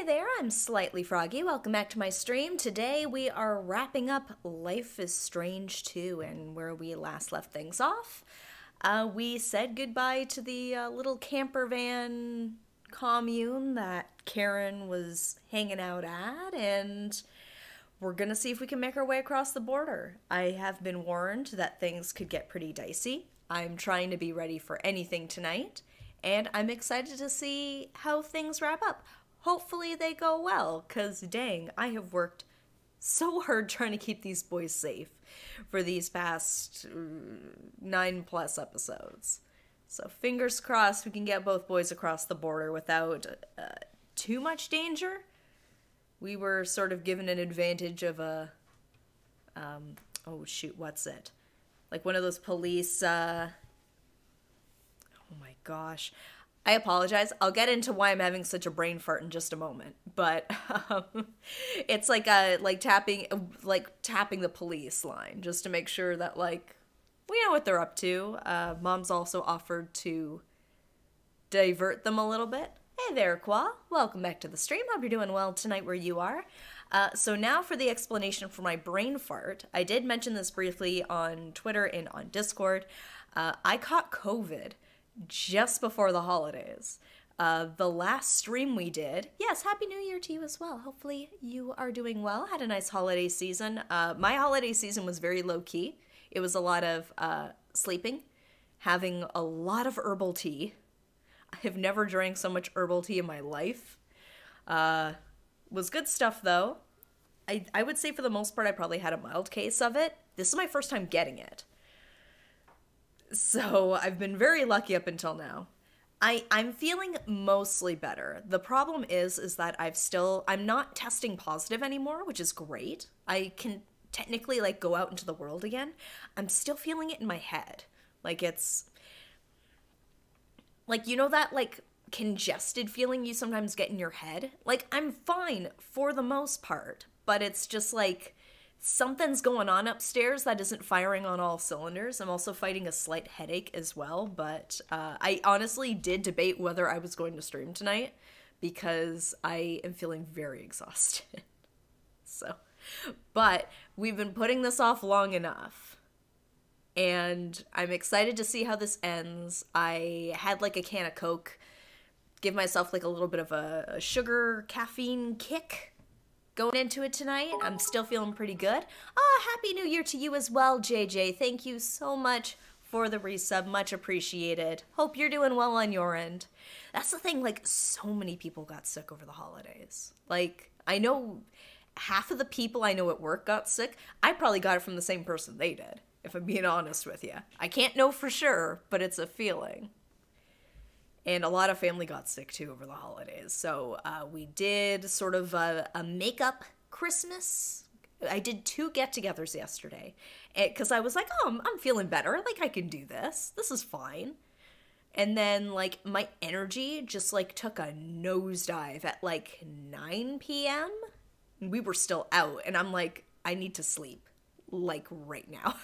Hey there, I'm Slightly Froggy. Welcome back to my stream. Today we are wrapping up Life is Strange 2, and where we last left things off, we said goodbye to the little camper van commune that Karen was hanging out at, and we're gonna see if we can make our way across the border. I have been warned that things could get pretty dicey. I'm trying to be ready for anything tonight, and I'm excited to see how things wrap up. Hopefully they go well, because dang, I have worked so hard trying to keep these boys safe for these past 9+ episodes. So fingers crossed we can get both boys across the border without too much danger. We were sort of given an advantage of a, oh shoot, what's it? Like one of those police, oh my gosh. I apologize. I'll get into why I'm having such a brain fart in just a moment. But it's like tapping the police line just to make sure that we know what they're up to. Mom's also offered to divert them a little bit. Hey there, Qua. Welcome back to the stream. Hope you're doing well tonight where you are. So now for the explanation for my brain fart. I did mention this briefly on Twitter and on Discord. I caught COVID just before the holidays. The last stream we did, yes, Happy New Year to you as well. Hopefully you are doing well. Had a nice holiday season. My holiday season was very low-key. It was a lot of sleeping, having a lot of herbal tea. I have never drank so much herbal tea in my life. Was good stuff, though. I would say for the most part I probably had a mild case of it. This is my first time getting it. So I've been very lucky up until now. I'm feeling mostly better. The problem is that I'm not testing positive anymore, which is great. I can technically go out into the world again. I'm still feeling it in my head. It's you know that congested feeling you sometimes get in your head? I'm fine for the most part, but it's just something's going on upstairs that isn't firing on all cylinders. I'm also fighting a slight headache as well, but I honestly did debate whether I was going to stream tonight because I am feeling very exhausted. But we've been putting this off long enough, and I'm excited to see how this ends. I had a can of Coke, give myself a little bit of a sugar caffeine kick going into it tonight. I'm still feeling pretty good. Happy New Year to you as well, JJ. Thank you so much for the resub. Much appreciated. Hope you're doing well on your end. That's the thing, so many people got sick over the holidays. I know half of the people I know at work got sick. I probably got it from the same person they did, if I'm being honest with you. I can't know for sure, but it's a feeling. And a lot of family got sick too over the holidays. So we did sort of a makeup Christmas. I did 2 get-togethers yesterday. Because I was like, oh, I'm feeling better. I can do this. This is fine. And then, my energy just, took a nosedive at, 9 p.m. And we were still out. And I'm like, I need to sleep. Right now.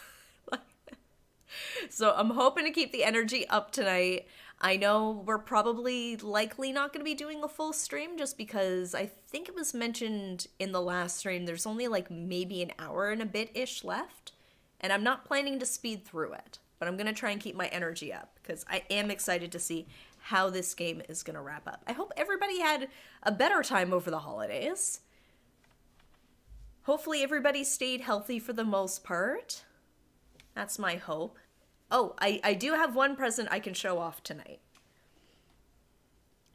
So I'm hoping to keep the energy up tonight. I know we're probably likely not going to be doing a full stream just because I think it was mentioned in the last stream there's only maybe an hour and a bit-ish left. And I'm not planning to speed through it. But I'm going to try and keep my energy up because I am excited to see how this game is going to wrap up. I hope everybody had a better time over the holidays. Hopefully everybody stayed healthy for the most part. That's my hope. Oh, I do have one present I can show off tonight.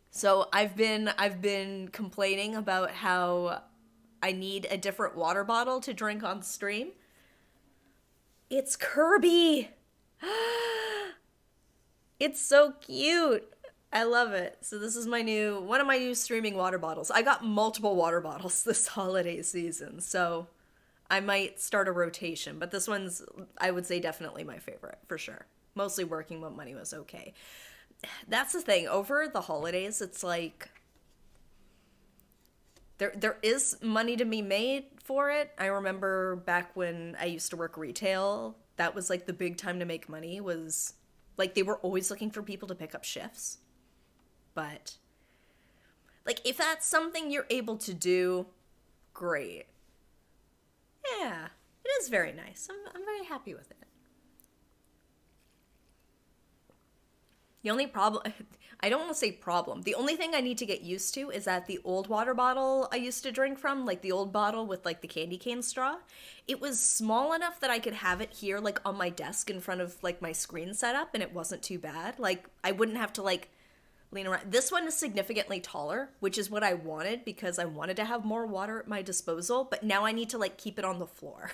So I've been complaining about how I need a different water bottle to drink on stream. It's Kirby! It's so cute! I love it. So this is one of my new streaming water bottles. I got multiple water bottles this holiday season, so I might start a rotation, but this one's, I would say, definitely my favorite, for sure. Mostly working when money was okay. That's the thing, over the holidays, it's there is money to be made for it. I remember back when I used to work retail, that was the big time to make money, was they were always looking for people to pick up shifts. But Like, if that's something you're able to do, great. Yeah, it is very nice. I'm very happy with it. The only problem, I don't want to say problem, the only thing I need to get used to is that the old water bottle I used to drink from, like the old bottle with like the candy cane straw, it was small enough that I could have it here like on my desk in front of like my screen setup and it wasn't too bad. Like I wouldn't have to like lean around. This one is significantly taller, which is what I wanted because I wanted to have more water at my disposal, but now I need to like keep it on the floor.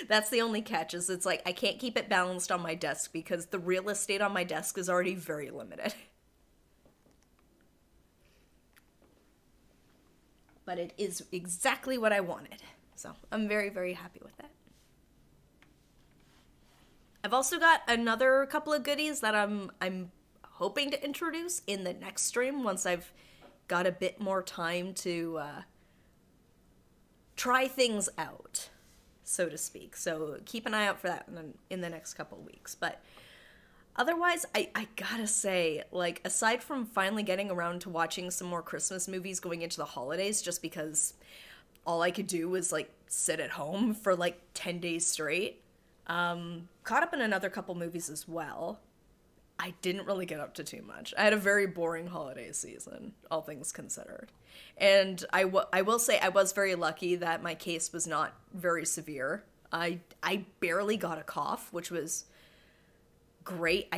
That's the only catch, is it's like I can't keep it balanced on my desk because the real estate on my desk is already very limited. But it is exactly what I wanted. So I'm very, very happy with that. I've also got another couple of goodies that I'm hoping to introduce in the next stream once I've got a bit more time to try things out, so to speak. So keep an eye out for that in the next couple weeks. But otherwise, I gotta say, like, aside from finally getting around to watching some more Christmas movies going into the holidays, just because all I could do was, like, sit at home for, like, 10 days straight, caught up in another couple movies as well. I didn't really get up to too much. I had a very boring holiday season, all things considered. And I will say I was very lucky that my case was not very severe. I barely got a cough, which was great.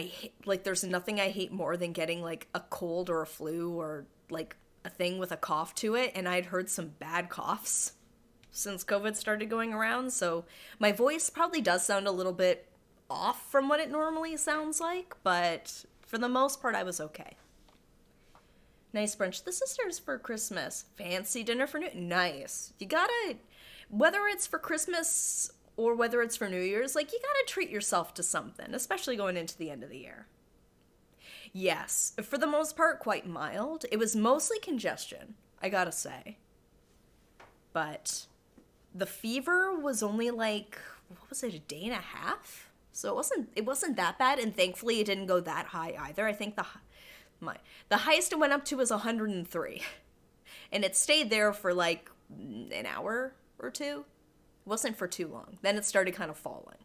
Like, there's nothing I hate more than getting, like, a cold or a flu or, like, a thing with a cough to it, and I'd heard some bad coughs since COVID started going around, so my voice probably does sound a little bit off from what it normally sounds like, but for the most part, I was okay. Nice brunch. The sisters for Christmas. Fancy dinner for New... Nice. You gotta... Whether it's for Christmas or whether it's for New Year's, like, you gotta treat yourself to something, especially going into the end of the year. Yes, for the most part, quite mild. It was mostly congestion, I gotta say. But the fever was only like, what was it, a day and a half? So it wasn't that bad, and thankfully it didn't go that high either. I think the highest it went up to was 103. And it stayed there for like an hour or two. It wasn't for too long. Then it started kind of falling.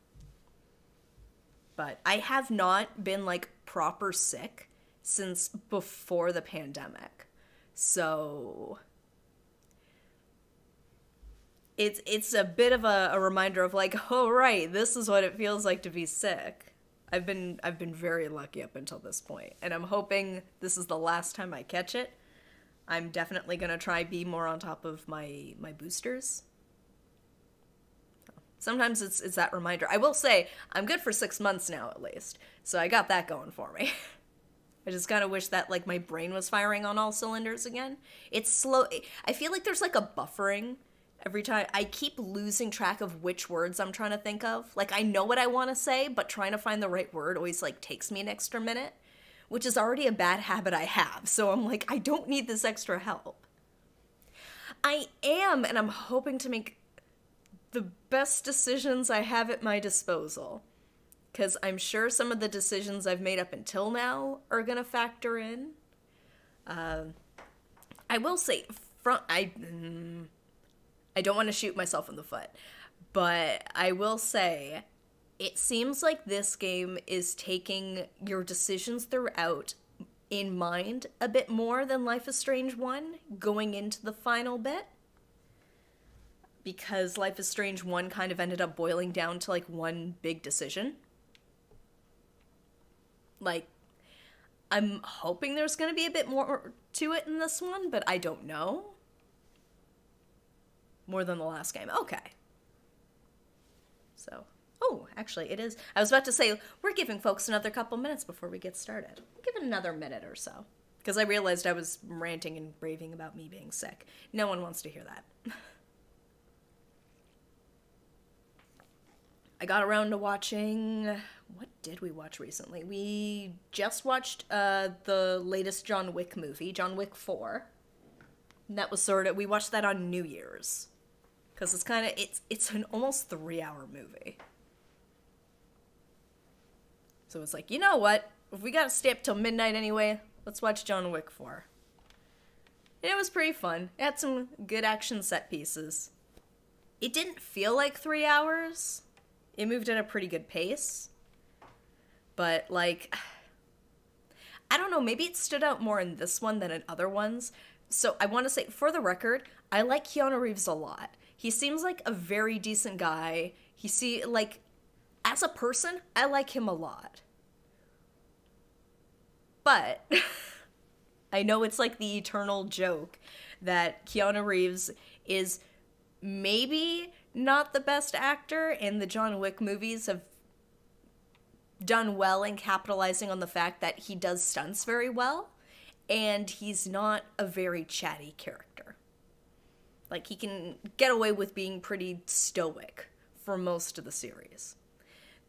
But I have not been like proper sick since before the pandemic. So it's a bit of a reminder of like, oh right, this is what it feels like to be sick. I've been very lucky up until this point, and I'm hoping this is the last time I catch it. I'm definitely gonna try be more on top of my boosters. Sometimes it's that reminder. I will say I'm good for 6 months now at least, so I got that going for me. I just kind of wish that like my brain was firing on all cylinders again. It's slow. I feel like there's like a buffering. Every time I keep losing track of which words I'm trying to think of. Like, I know what I want to say, but trying to find the right word always, like, takes me an extra minute, which is already a bad habit I have. So I'm like, I don't need this extra help. I am, and I'm hoping to make the best decisions I have at my disposal. Because I'm sure some of the decisions I've made up until now are going to factor in. I will say, I don't want to shoot myself in the foot, but I will say it seems like this game is taking your decisions throughout in mind a bit more than Life is Strange 1 going into the final bit. Because Life is Strange 1 kind of ended up boiling down to like one big decision. Like, I'm hoping there's going to be a bit more to it in this one, but I don't know. More than the last game. Okay. So, oh, actually, it is. I was about to say, we're giving folks another couple minutes before we get started. Give it another minute or so. Because I realized I was ranting and raving about me being sick. No one wants to hear that. I got around to watching... What did we watch recently? We just watched the latest John Wick movie, John Wick 4. And that was sort of... We watched that on New Year's. Because it's kind of... It's an almost 3-hour movie. So it's like, you know what? If we gotta stay up till midnight anyway, let's watch John Wick 4. And it was pretty fun. It had some good action set pieces. It didn't feel like 3 hours. It moved at a pretty good pace. But, like, I don't know, maybe it stood out more in this one than in other ones. So I want to say, for the record, I like Keanu Reeves a lot. He seems like a very decent guy. As a person, I like him a lot. But I know it's like the eternal joke that Keanu Reeves is maybe not the best actor, and the John Wick movies have done well in capitalizing on the fact that he does stunts very well, and he's not a very chatty character. Like, he can get away with being pretty stoic for most of the series.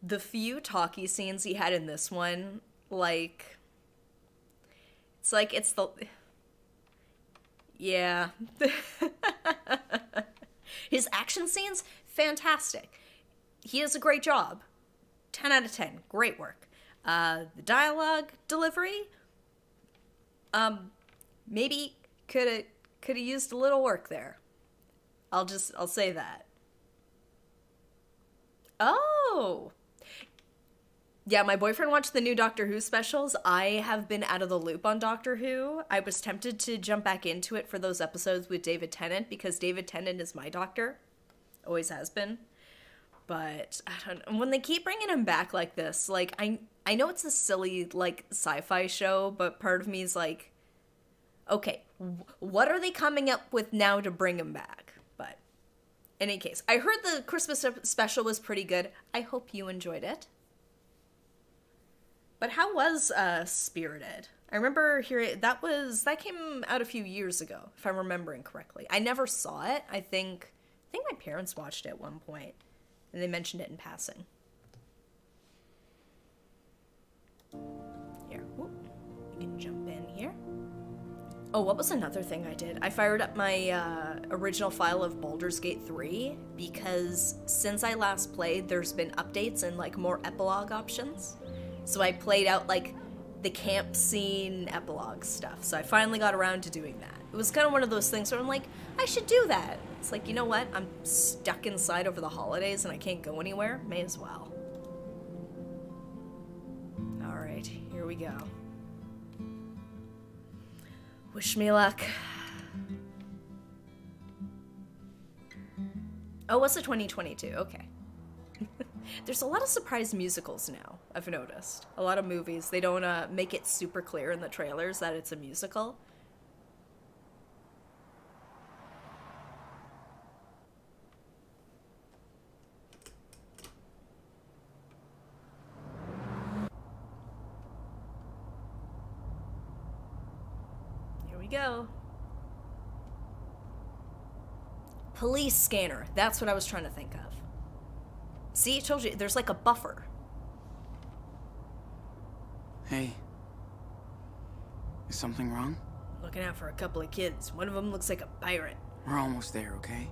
The few talkie scenes he had in this one, like, it's the... Yeah. His action scenes, fantastic. He does a great job. 10 out of 10. Great work. The dialogue delivery, maybe could have used a little work there. I'll say that. Oh! Yeah, my boyfriend watched the new Doctor Who specials. I have been out of the loop on Doctor Who. I was tempted to jump back into it for those episodes with David Tennant, because David Tennant is my doctor. Always has been. But, I don't know. When they keep bringing him back like this, like, I know it's a silly, like, sci-fi show, but part of me is like, okay, what are they coming up with now to bring him back? But, in any case, I heard the Christmas special was pretty good. I hope you enjoyed it. But how was Spirited? I remember hearing that came out a few years ago, if I'm remembering correctly. I never saw it. I think my parents watched it at one point, and they mentioned it in passing. Here, whoop. You can jump in here. Oh, what was another thing I did? I fired up my original file of Baldur's Gate 3, because since I last played, there's been updates and, like, more epilogue options. So I played out, like, the camp scene epilogue stuff. So I finally got around to doing that. It was kind of one of those things where I'm like, I should do that. It's like, you know what? I'm stuck inside over the holidays and I can't go anywhere. May as well. Alright, here we go. Wish me luck. Oh, what's the 2022? Okay. There's a lot of surprise musicals now, I've noticed. A lot of movies, they don't make it super clear in the trailers that it's a musical. Here we go. Police scanner, that's what I was trying to think of. See, I told you, there's like a buffer. Hey. Is something wrong? Looking out for a couple of kids. One of them looks like a pirate. We're almost there, okay?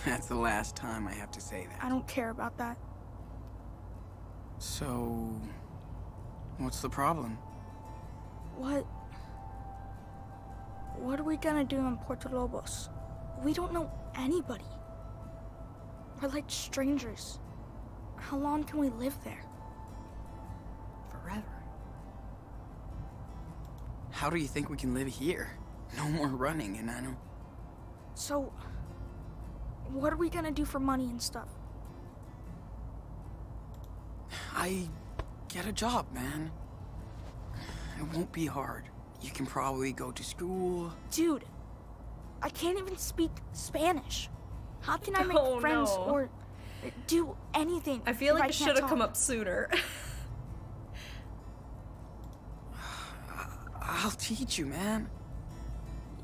That's the last time I have to say that. I don't care about that. So... what's the problem? What are we gonna do in Puerto Lobos? We don't know anybody. We're like strangers. How long can we live there? Forever. How do you think we can live here? No more running, and I don't... So, what are we gonna do for money and stuff? I get a job, man. It won't be hard. You can probably go to school. Dude, I can't even speak Spanish. How can I make friends or do anything? I feel like it should have come up sooner. I'll teach you, man.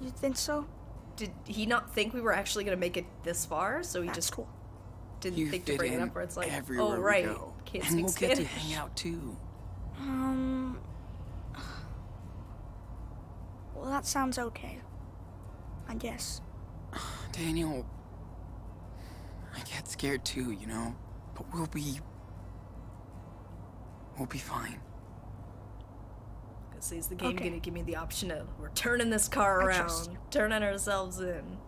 You think so? Did he not think we were actually going to make it this far? So he just cool. Didn't think to bring it up where it's like, everywhere oh, right, we go. can't and speak we'll Spanish. get to hang out, too. Well, that sounds okay. I guess. Daniel, I get scared too, you know, but we'll be fine. Is the game Okay. gonna give me the option of we're turning this car I around, trust you. turning ourselves in?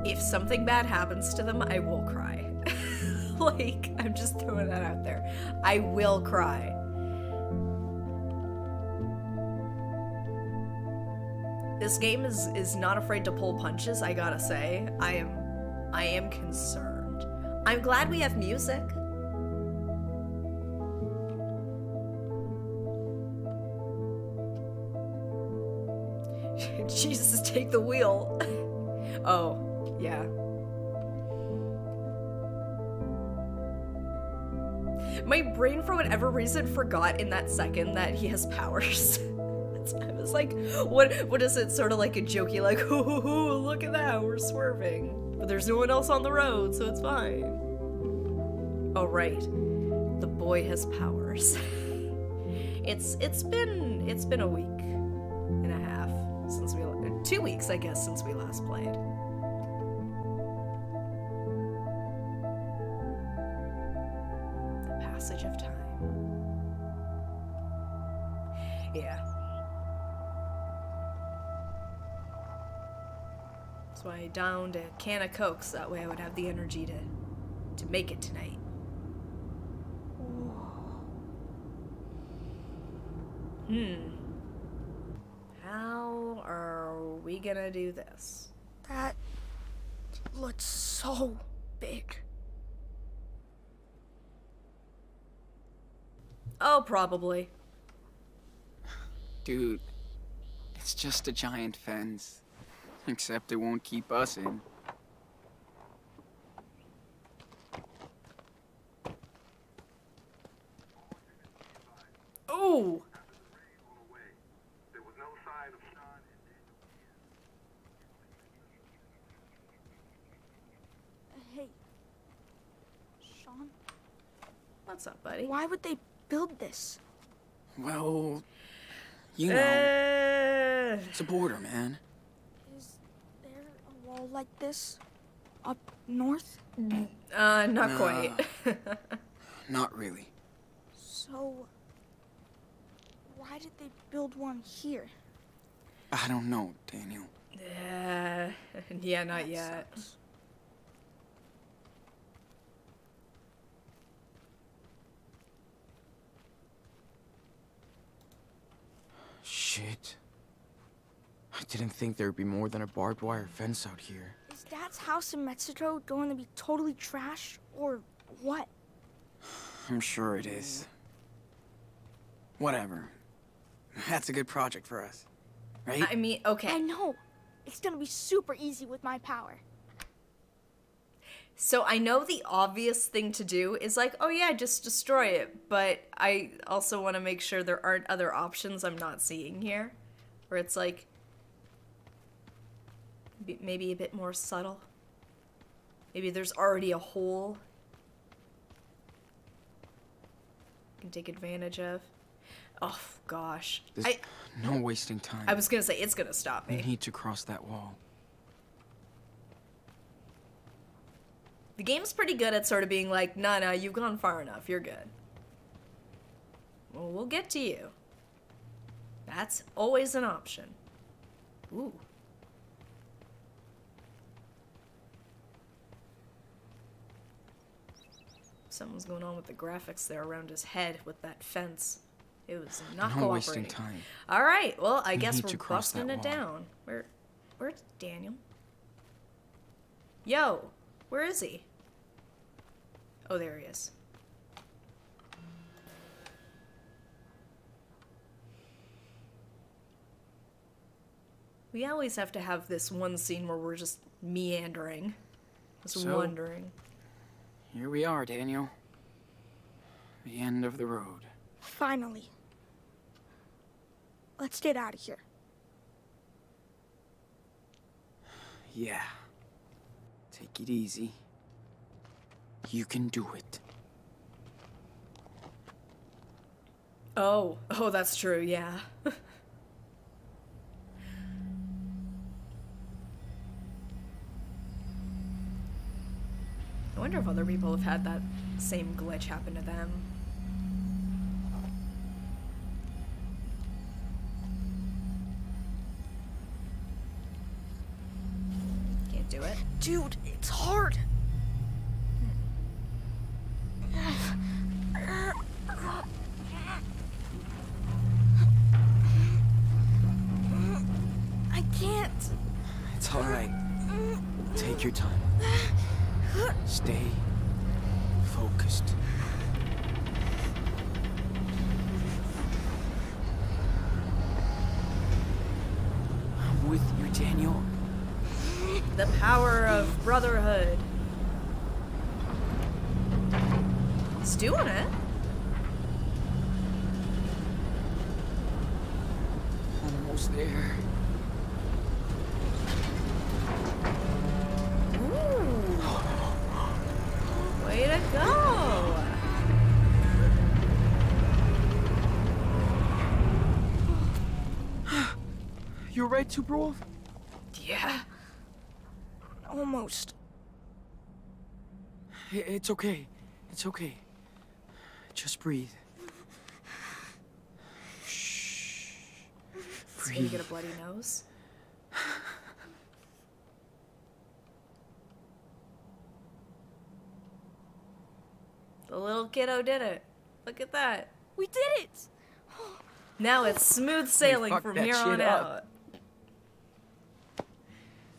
If something bad happens to them, I will cry. Like, I'm just throwing that out there. I will cry. This game is not afraid to pull punches, I gotta say. I am concerned. I'm glad we have music. Jesus, take the wheel. Oh, yeah. My brain, for whatever reason, forgot in that second that he has powers. I was like, what is it? Sort of like a jokey, like, ooh, look at that, we're swerving. But there's no one else on the road, so it's fine. Oh, right. The boy has powers. It's been a week and a half since we 2 weeks, I guess, since we last played. The passage of time. Yeah. That's why I downed a can of Coke, so that way I would have the energy to make it tonight. How are we gonna do this? That looks so big. Oh, probably. Dude, it's just a giant fence. Except it won't keep us in. Ooh! Hey, Sean, What's up, buddy? why would they build this? Well, you know, it's a border, man. Is there a wall like this up north? Not Nah. quite. Not really. So, why did they build one here? I don't know, Daniel. Yeah, not yet. Sucks. Shit. I didn't think there'd be more than a barbed wire fence out here. Is Dad's house in Mexico going to be totally trashed, or what? I'm sure it is. Whatever. That's a good project for us, right? I mean, I okay. know. It's gonna be super easy with my power. So I know the obvious thing to do is like, oh yeah, just destroy it. But I also want to make sure there aren't other options I'm not seeing here. Where it's like, maybe a bit more subtle. Maybe there's already a hole you can take advantage of. Oh, gosh. There's no wasting time. I was gonna say, it's gonna stop We me. need to cross that wall. The game's pretty good at sort of being like, nah, you've gone far enough, you're good. Well, we'll get to you. That's always an option. Ooh. Something's going on with the graphics there around his head with that fence. It was not No cooperating. wasting time. All right, well, I guess need we're to cross busting that it wall. down. Where's Daniel? Yo, where is he? Oh, there he is. We always have to have this one scene where we're just meandering. Just So- wondering. Here we are, Daniel. The end of the road. Finally. Let's get out of here. Yeah. Take it easy. You can do it. Oh, that's true, yeah. I wonder if other people have had that same glitch happen to them. Can't do it. Dude, it's hard. I can't. It's all right. Take your time. Stay focused. I'm with you, Daniel. The power of brotherhood. He's doing it. Almost there. Ooh. Way to go. You're right, Superwolf? Yeah. Almost. It's okay. It's okay. Just breathe. Shh. So you get a bloody nose. The little kiddo did it. Look at that. We did it! Now it's smooth sailing fucked from that here shit on up.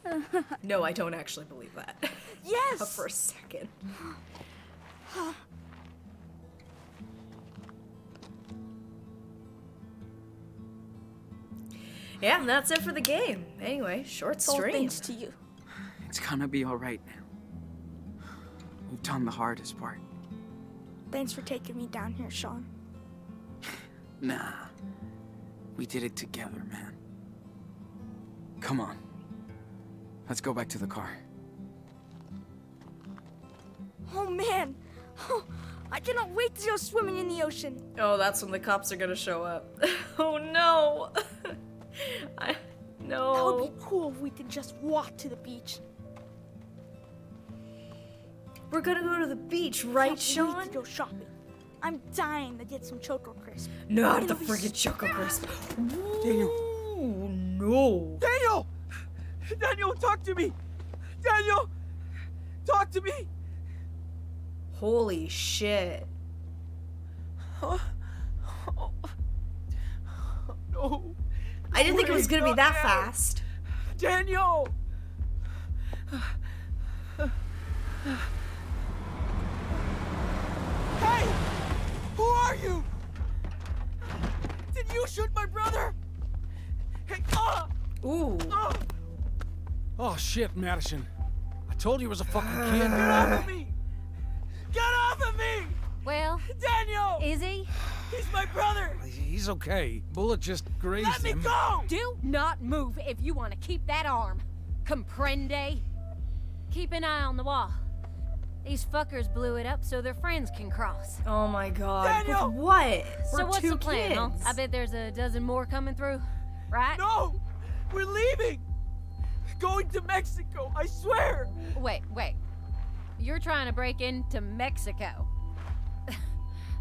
out. No, I don't actually believe that. Yes! For a second. Yeah, and that's it for the game. Anyway, short It's all stream. thanks to you. It's gonna be all right now. We've done the hardest part. Thanks for taking me down here, Sean. Nah. We did it together, man. Come on. Let's go back to the car. Oh man! I cannot wait to go swimming in the ocean. Oh, that's when the cops are gonna show up. Oh no! No. That would be cool if we could just walk to the beach. We're gonna go to the beach, right, Can't Sean? wait to go shopping. I'm dying to get some Choco Crisp. Not the It'll be friggin' so Choco Crisp. Daniel. Ooh, no. Daniel! Daniel, talk to me! Daniel! Talk to me! Holy shit. Huh? Oh. No. I didn't think it was Please, gonna be that not now. fast. Daniel! Hey! Who are you? Did you shoot my brother? Hey, Ooh. Oh shit, Madison. I told you he was a fucking kid. Get off of me! Get off of me! Well, Daniel! is he? He's my brother! He's okay. Bullet just grazed Let me him. go! Do not move if you want to keep that arm. Comprende? Keep an eye on the wall. These fuckers blew it up so their friends can cross. Oh my god. Daniel! With what? So We're what's two the plan, huh? kids. I bet there's a dozen more coming through, right? No! We're leaving! Going to Mexico, I swear! Wait. You're trying to break into Mexico.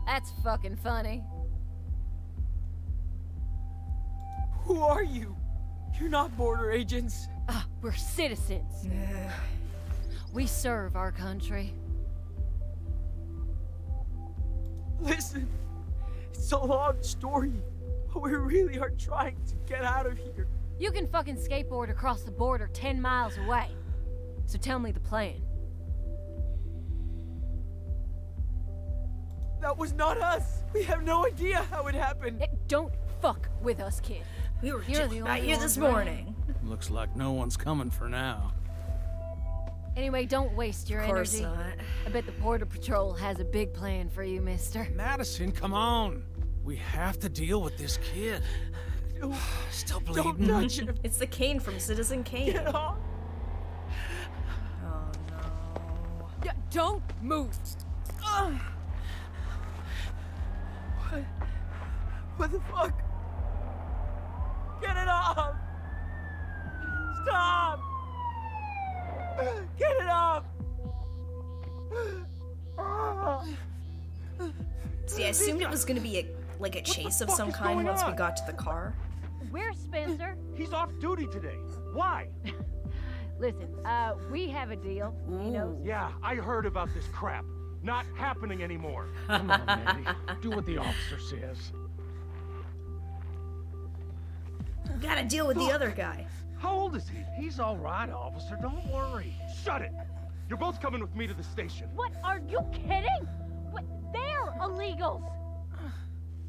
That's fucking funny. Who are you? You're not border agents. We're citizens. We serve our country. Listen, it's a long story, but we really are trying to get out of here. You can fucking skateboard across the border 10 miles away. So tell me the plan. That was not us. We have no idea how it happened. Don't fuck with us, kid. We were You're just the about only you one this right. morning. Looks like no one's coming for now. Anyway, don't waste your Of course energy. not. I bet the Border Patrol has a big plan for you, mister. Madison, come on. We have to deal with this kid. No, Still don't bleeding. touch him. It's the Kane from Citizen Kane. Get off. Oh no. Don't move. What the fuck? Get it off! Stop! Get it off! See, I assumed it was gonna be a chase of some kind once we got to the car. Where's Spencer? He's off duty today. Why? Listen, we have a deal. He knows. Yeah, I heard about this crap. Not happening anymore. Come on, Mandy. Do what the officer says. We gotta deal with the other guy. How old is he? He's all right, officer. Don't worry. Shut it! You're both coming with me to the station. What? Are you kidding? What? They're illegals.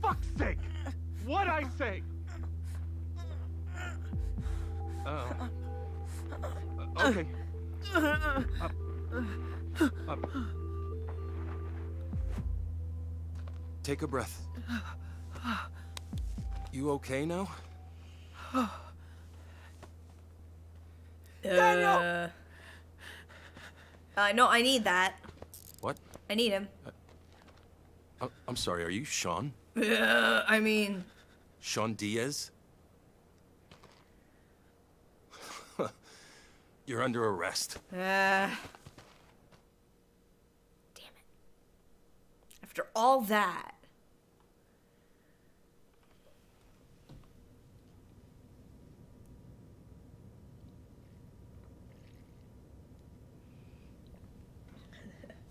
Fuck's sake! What'd I say? Okay. Take a breath. You okay now? No, I need that. What? I need him. I'm sorry, are you Sean? I mean... Sean Diaz? You're under arrest. Damn it. After all that...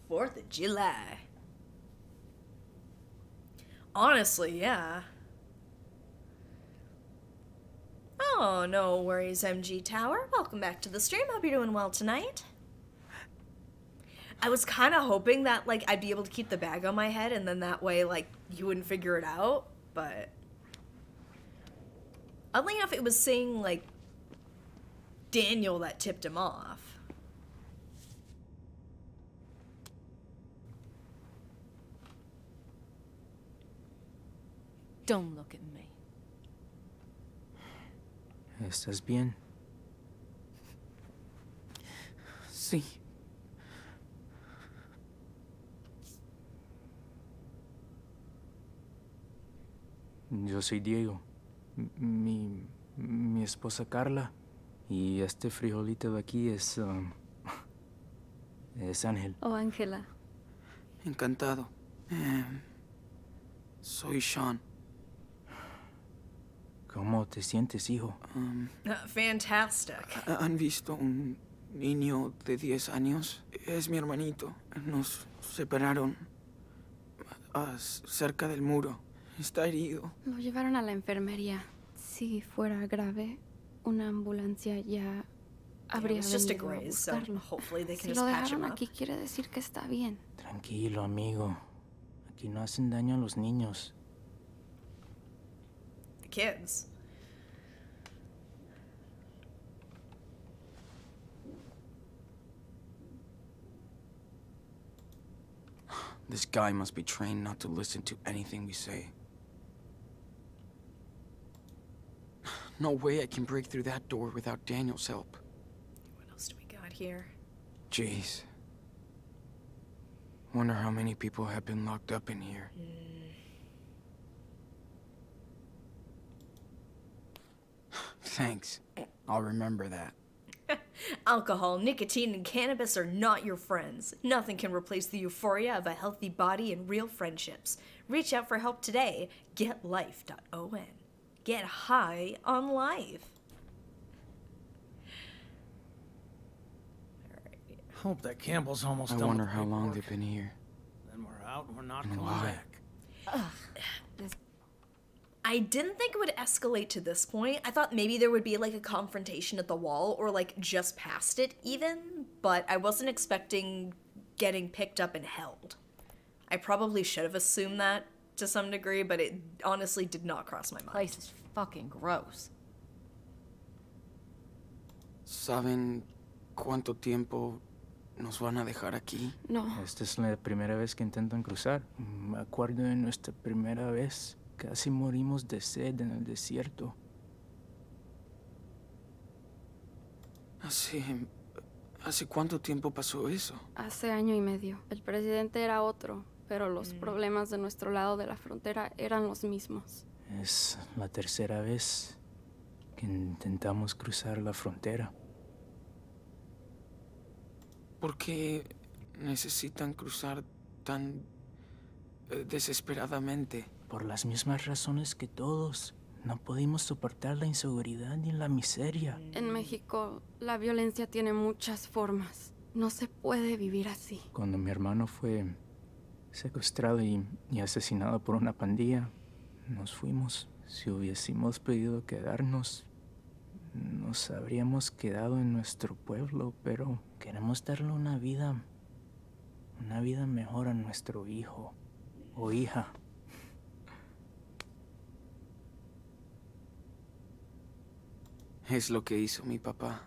Fourth of July. Honestly, yeah. Oh, no worries, MG Tower. Welcome back to the stream. Hope you're doing well tonight. I was kind of hoping that, like, I'd be able to keep the bag on my head, and then that way, like, you wouldn't figure it out, but... Oddly enough, it was saying, like, Daniel that tipped him off. Don't look at me. ¿Estás bien? Sí. Yo soy Diego. Mi esposa Carla. Y este frijolito de aquí es Ángel. Oh, Ángela. Encantado. Soy Sean. ¿Cómo te sientes, hijo? Fantastic. ¿Han visto un niño de 10 años? Es mi hermanito. Nos separaron cerca del muro. Está herido. Lo llevaron a la enfermería. Si fuera grave, una ambulancia ya habría It's just a venido a graze, so buscarlo. hopefully they can Si just lo patch him dejaron up. aquí quiere decir que está bien. Tranquilo, amigo. Aquí no hacen daño a los niños. The kids. This guy must be trained not to listen to anything we say. No way I can break through that door without Daniel's help. What else do we got here? Jeez. Wonder how many people have been locked up in here. Thanks. I'll remember that. Alcohol, nicotine, and cannabis are not your friends. Nothing can replace the euphoria of a healthy body and real friendships. Reach out for help today. GetLife.on. Get high on life. Alright. Hope that Campbell's almost I done wonder with how long paperwork. they've been here. Then we're out and we're not And coming why? back. I didn't think it would escalate to this point. I thought maybe there would be like a confrontation at the wall or like just past it even, but I wasn't expecting getting picked up and held. I probably should have assumed that to some degree, but it honestly did not cross my mind. Place is fucking gross. ¿Saben cuánto tiempo nos van a dejar aquí? No. Esta es la primera vez que intentan cruzar. Me acuerdo de nuestra primera vez. Casi morimos de sed en el desierto. Hace ¿Hace cuánto tiempo pasó eso? Hace año y medio. El presidente era otro, pero los problemas de nuestro lado de la frontera eran los mismos. Es la tercera vez que intentamos cruzar la frontera. ¿Por qué necesitan cruzar tan desesperadamente? Por las mismas razones que todos. No pudimos soportar la inseguridad ni la miseria. En México, la violencia tiene muchas formas. No se puede vivir así. Cuando mi hermano fue secuestrado y asesinado por una pandilla, nos fuimos. Si hubiésemos podido quedarnos, nos habríamos quedado en nuestro pueblo, pero queremos darle una vida mejor a nuestro hijo o hija. Es lo que hizo mi papá.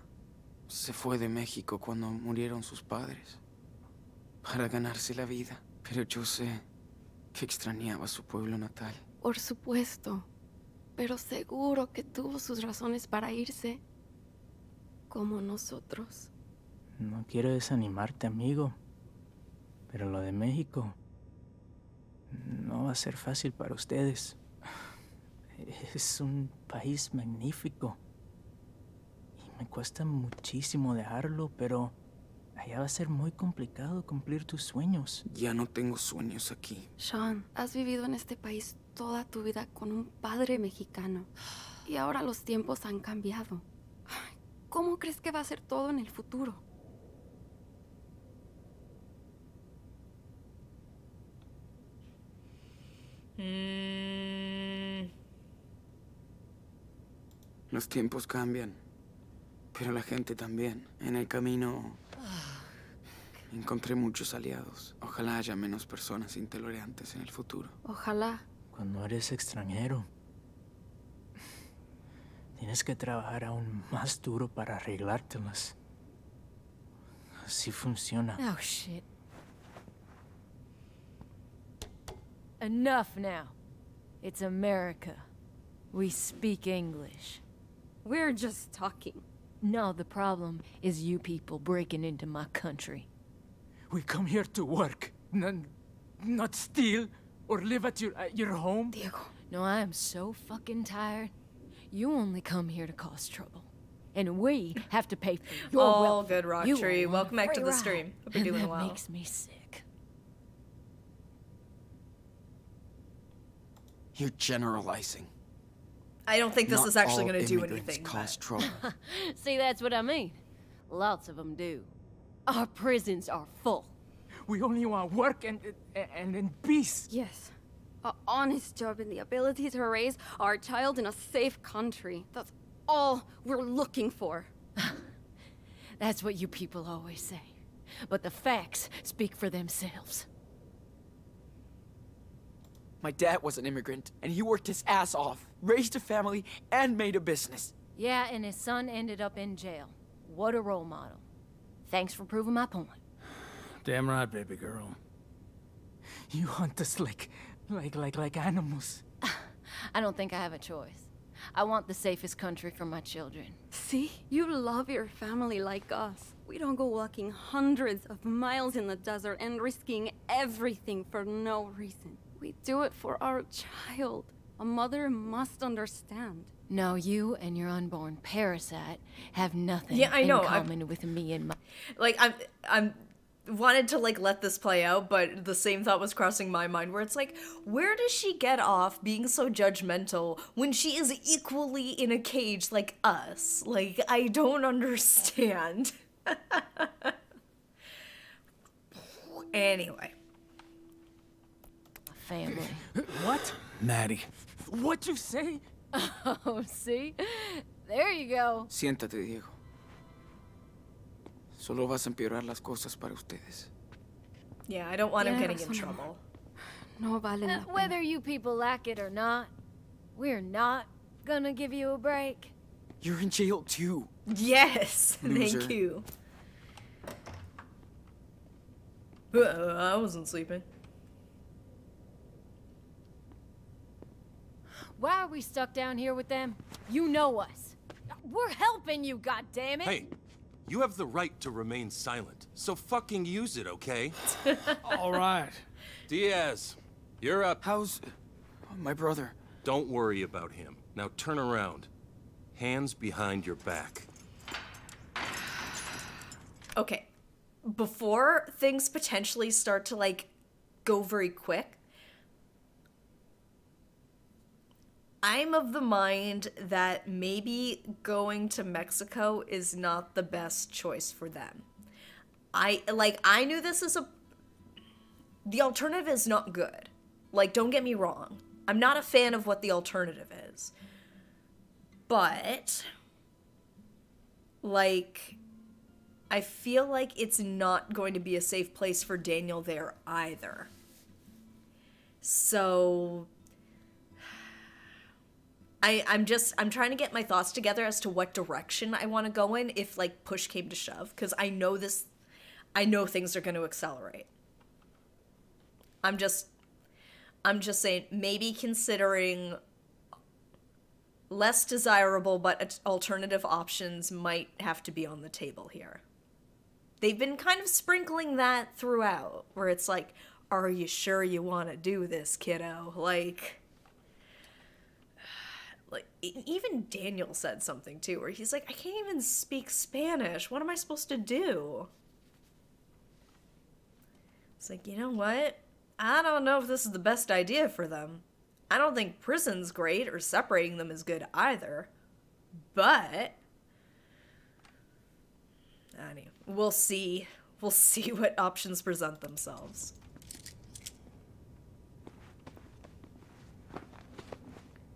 Se fue de México cuando murieron sus padres para ganarse la vida. Pero yo sé que extrañaba su pueblo natal. Por supuesto, pero seguro que tuvo sus razones para irse, como nosotros. No quiero desanimarte, amigo, pero lo de México no va a ser fácil para ustedes. Es un país magnífico. Me cuesta muchísimo dejarlo, pero allá va a ser muy complicado cumplir tus sueños. Ya no tengo sueños aquí. Sean, has vivido en este país toda tu vida con un padre mexicano. Y ahora los tiempos han cambiado. ¿Cómo crees que va a ser todo en el futuro? Los tiempos cambian. Pero la gente también. En el camino encontré muchos aliados. Ojalá haya menos personas intolerantes en el futuro. Ojalá. Cuando eres extranjero, tienes que trabajar aún más duro para arreglártelas. Así funciona. Oh, shit. Enough now. It's America. We speak English. We're just talking. No, the problem is you people breaking into my country. We come here to work, not steal or live at your home. Diego. No, I am so fucking tired. You only come here to cause trouble. And we have to pay for your Oh, welfare. good Rock You Tree. want Welcome back to free the ride, stream. Hope you're and doing that well. makes me sick. You're generalizing. I don't think this Not is actually all going to do immigrants anything. cause but- trouble. See, that's what I mean. Lots of them do. Our prisons are full. We only want work and in peace. Yes. An honest job and the ability to raise our child in a safe country. That's all we're looking for. That's what you people always say. But the facts speak for themselves. My dad was an immigrant, and he worked his ass off, raised a family, and made a business. Yeah, and his son ended up in jail. What a role model. Thanks for proving my point. Damn right, baby girl. You hunt us like animals. I don't think I have a choice. I want the safest country for my children. See? You love your family like us. We don't go walking hundreds of miles in the desert and risking everything for no reason. We do it for our child. A mother must understand. No, you and your unborn parasite have nothing Yeah, I know, in common with me and my... Like, I'm wanted to, like, let this play out, but the same thought was crossing my mind where it's like, where does she get off being so judgmental when she is equally in a cage like us? Like, I don't understand. Anyway. family. What? Maddie. What you say? Oh, see? There you go. Siéntate, Diego. Solo vas a empeorar las cosas para ustedes. Yeah, I don't want him Tienes getting in razón, trouble. No vale la pena. Whether you people like it or not, we're not gonna give you a break. You're in jail too. Yes, Loser. thank you. I wasn't sleeping. Why are we stuck down here with them? You know us. We're helping you, goddammit! Hey, You have the right to remain silent, so fucking use it, okay? All right. Diaz, you're up. How's my brother? Don't worry about him. Now turn around. Hands behind your back. Okay. Before things potentially start to, like, go very quick, I'm of the mind that maybe going to Mexico is not the best choice for them. I knew this is the alternative is not good. Like, don't get me wrong. I'm not a fan of what the alternative is. But, like, I feel like it's not going to be a safe place for Daniel there either. So I'm trying to get my thoughts together as to what direction I want to go in if, like, push came to shove, because I know things are going to accelerate. I'm just saying, maybe considering less desirable but alternative options might have to be on the table here. They've been kind of sprinkling that throughout, where it's like, are you sure you want to do this, kiddo? Like, even Daniel said something too, where he's like, I can't even speak Spanish. What am I supposed to do? It's like, you know what? I don't know if this is the best idea for them. I don't think prison's great, or separating them is good either. But anyway, we'll see. We'll see what options present themselves.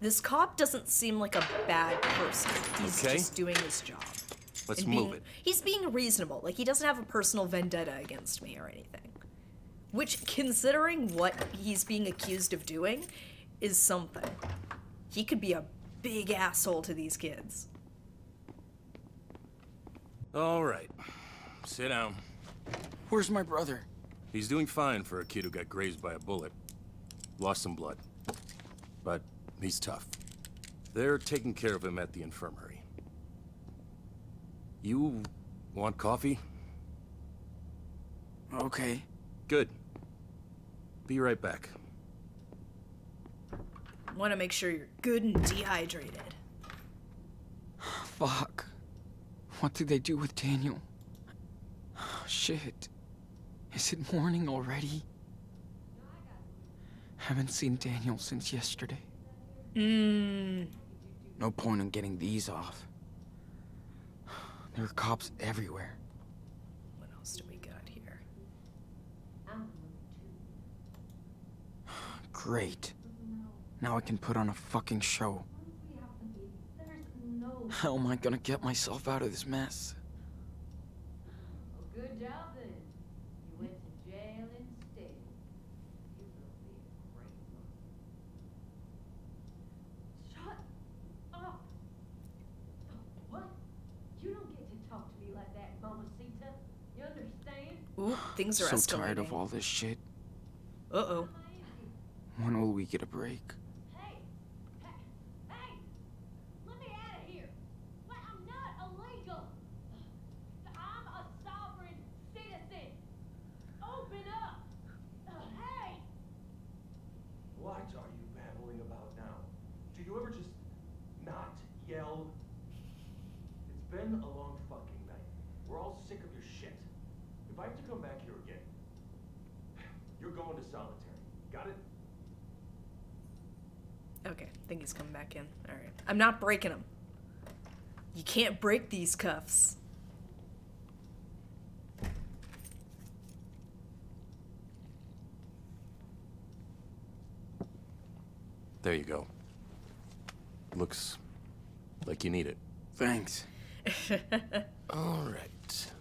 This cop doesn't seem like a bad person. He's just doing his job. Let's move it. He's being reasonable. Like, he doesn't have a personal vendetta against me or anything. Which, considering what he's being accused of doing, is something. He could be a big asshole to these kids. All right. Sit down. Where's my brother? He's doing fine for a kid who got grazed by a bullet. Lost some blood. But he's tough. They're taking care of him at the infirmary. You want coffee? Okay. Good. Be right back. Want to make sure you're good and dehydrated. Fuck. What did they do with Daniel? Shit. Is it morning already? Haven't seen Daniel since yesterday. No point in getting these off. There are cops everywhere. What else do we got here? Great. Now I can put on a fucking show. How am I gonna get myself out of this mess? Well, good job then. You went to jail instead. You will be a great mother. Shut up! What? You don't get to talk to me like that, Mamacita. You understand? Ooh, things are so escalating. Tired of all this shit. Uh-oh. When will we get a break? Hey! Let me out of here! Wait, I'm not illegal! I'm a sovereign citizen! Open up! Hey! What are you babbling about now? Do you ever just not yell? It's been a long fucking night. We're all sick of your shit. If I have to come back here again, you're going to solitary. Got it? Okay, I think he's coming back in. Alright. I'm not breaking him. You can't break these cuffs. There you go. Looks like you need it. Thanks. All right.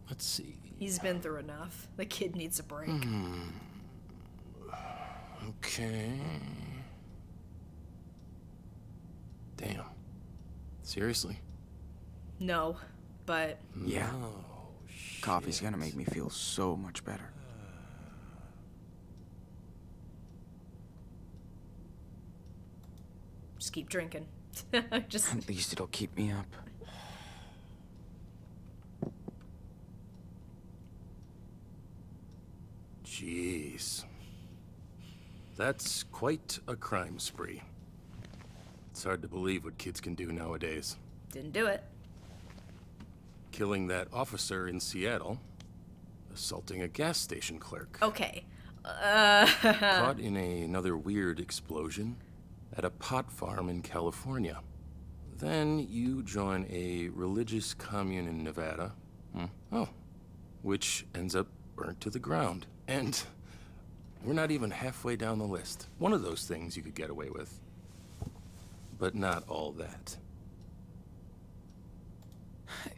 Let's see. He's been through enough. The kid needs a break. Okay. Damn. Seriously? No, but Yeah. Oh, shit. Coffee's gonna make me feel so much better. just keep drinking. Just At least it'll keep me up. Jeez. That's quite a crime spree. It's hard to believe what kids can do nowadays. Didn't do it. Killing that officer in Seattle, assaulting a gas station clerk. Okay. Caught in another weird explosion at a pot farm in California. Then you join a religious commune in Nevada. Oh, which ends up burnt to the ground. And we're not even halfway down the list. One of those things you could get away with. But not all that.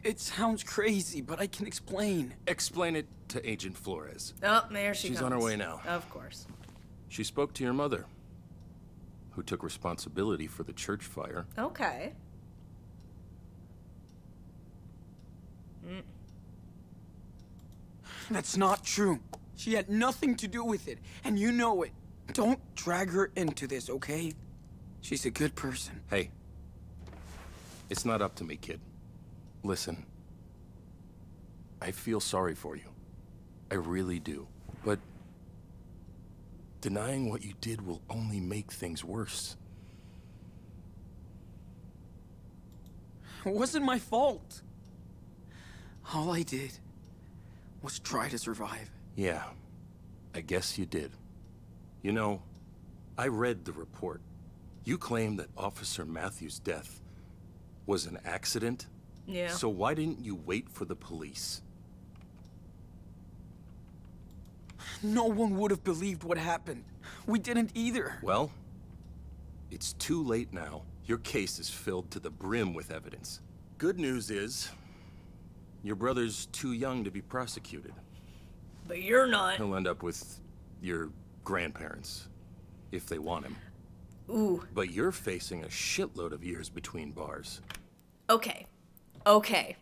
It sounds crazy, but I can explain. Explain it to Agent Flores. Oh, there she comes. She's on her way now. Of course. She spoke to your mother, who took responsibility for the church fire. Okay. That's not true. She had nothing to do with it, and you know it. Don't drag her into this, okay? She's a good person. Hey, it's not up to me, kid. Listen, I feel sorry for you. I really do. But denying what you did will only make things worse. It wasn't my fault. All I did was try to survive. Yeah, I guess you did. You know, I read the report. You claim that Officer Matthews' death was an accident? Yeah. So why didn't you wait for the police? No one would have believed what happened. We didn't either. Well, it's too late now. Your case is filled to the brim with evidence. Good news is, your brother's too young to be prosecuted. But you're not. He'll end up with your grandparents, if they want him. Ooh. But you're facing a shitload of years between bars. Okay. Okay.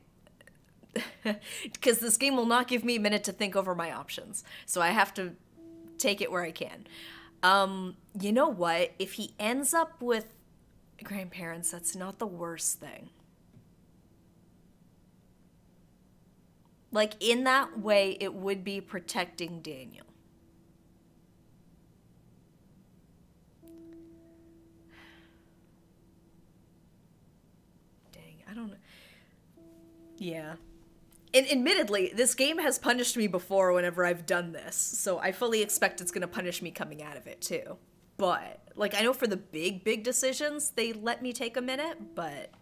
Because this game will not give me a minute to think over my options. So I have to take it where I can. You know what? If he ends up with grandparents, that's not the worst thing. Like, in that way, it would be protecting Daniel. Dang, I don't know. Yeah. And admittedly, this game has punished me before whenever I've done this, so I fully expect it's gonna punish me coming out of it, too. But, like, I know for the big decisions, they let me take a minute, but...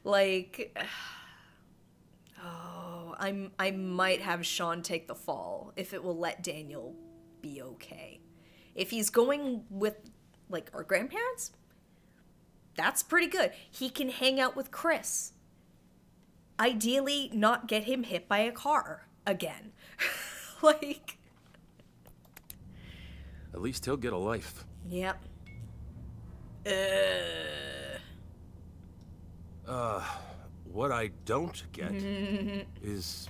like... Oh, I might have Sean take the fall if it will let Daniel be okay. If he's going with, like, our grandparents, that's pretty good. He can hang out with Chris. Ideally, not get him hit by a car again. Like... At least he'll get a life. Yep. What I don't get is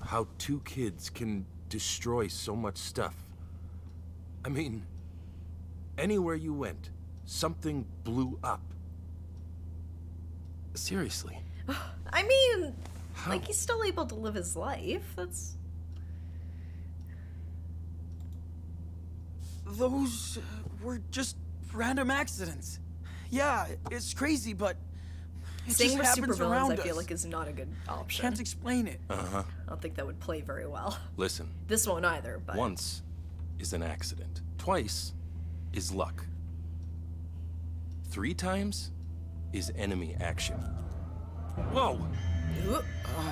how two kids can destroy so much stuff. I mean, anywhere you went, something blew up. Seriously. I mean, like, he's still able to live his life. That's... Those were just random accidents. Yeah, it's crazy, but it Saying just we're happens supervillains, around I feel us. like, is not a good option. Can't explain it. Uh-huh. I don't think that would play very well. Listen. This won't either, but... Once is an accident. Twice is luck. 3 times is enemy action. Whoa!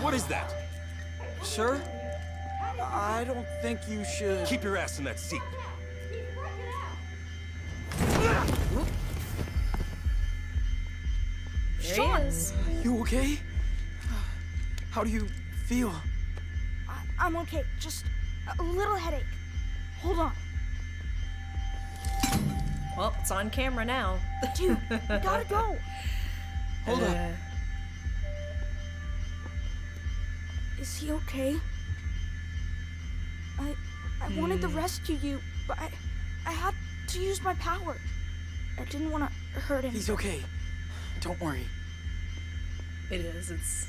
What is that? Sir? I don't think you should... Keep your ass in that seat. There he is. You okay? How do you feel? I'm okay. Just a little headache. Hold on. Well, it's on camera now. Dude, we gotta go. Hold up. Is he okay? I wanted to rescue you, but I had to use my power. I didn't want to hurt him. He's okay. Don't worry. It is. It's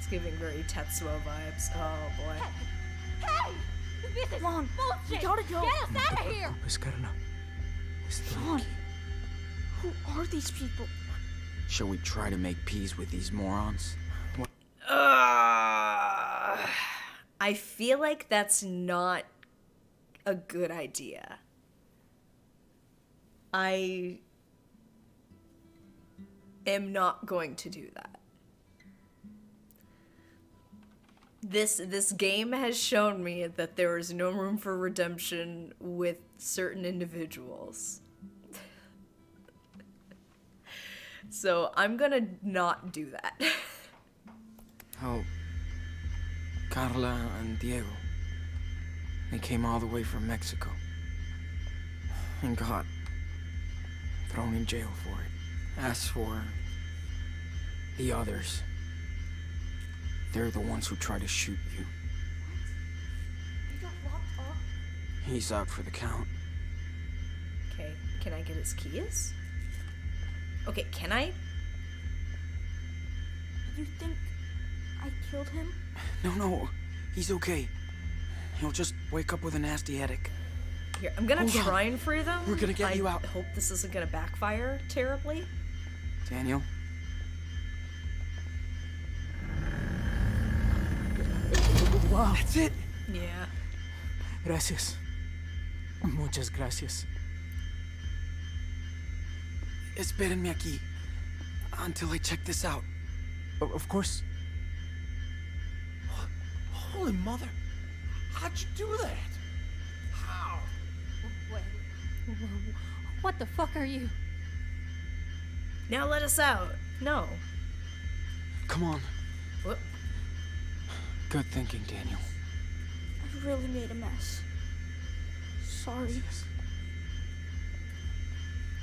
It's giving very Tetsuo vibes. Oh boy. Hey! This is Mom, we bullshit! gotta go. Get us out of here! Pues, Carla. Estoy Sean, aquí. who are these people? Shall we try to make peace with these morons? I feel like that's not a good idea. I am not going to do that. This game has shown me that there is no room for redemption with certain individuals. So I'm gonna not do that. Oh, Carla and Diego. They came all the way from Mexico. And got thrown in jail for it. As for the others, they're the ones who tried to shoot you. They got locked up? He's out for the count. Okay, can I get his keys? Okay, can I? You think I killed him? No, he's okay. He'll just wake up with a nasty headache. Here, I'm gonna Hold on. try and free them. We're gonna get you out. I hope this isn't gonna backfire terribly. Daniel? Wow. That's it! Yeah. Gracias. Muchas gracias. Espérenme aquí. Until I check this out. Of course. Holy mother. How'd you do that? How? What the fuck are you? Now let us out. No. Come on. Whoop. Good thinking, Daniel. I really made a mess. Sorry.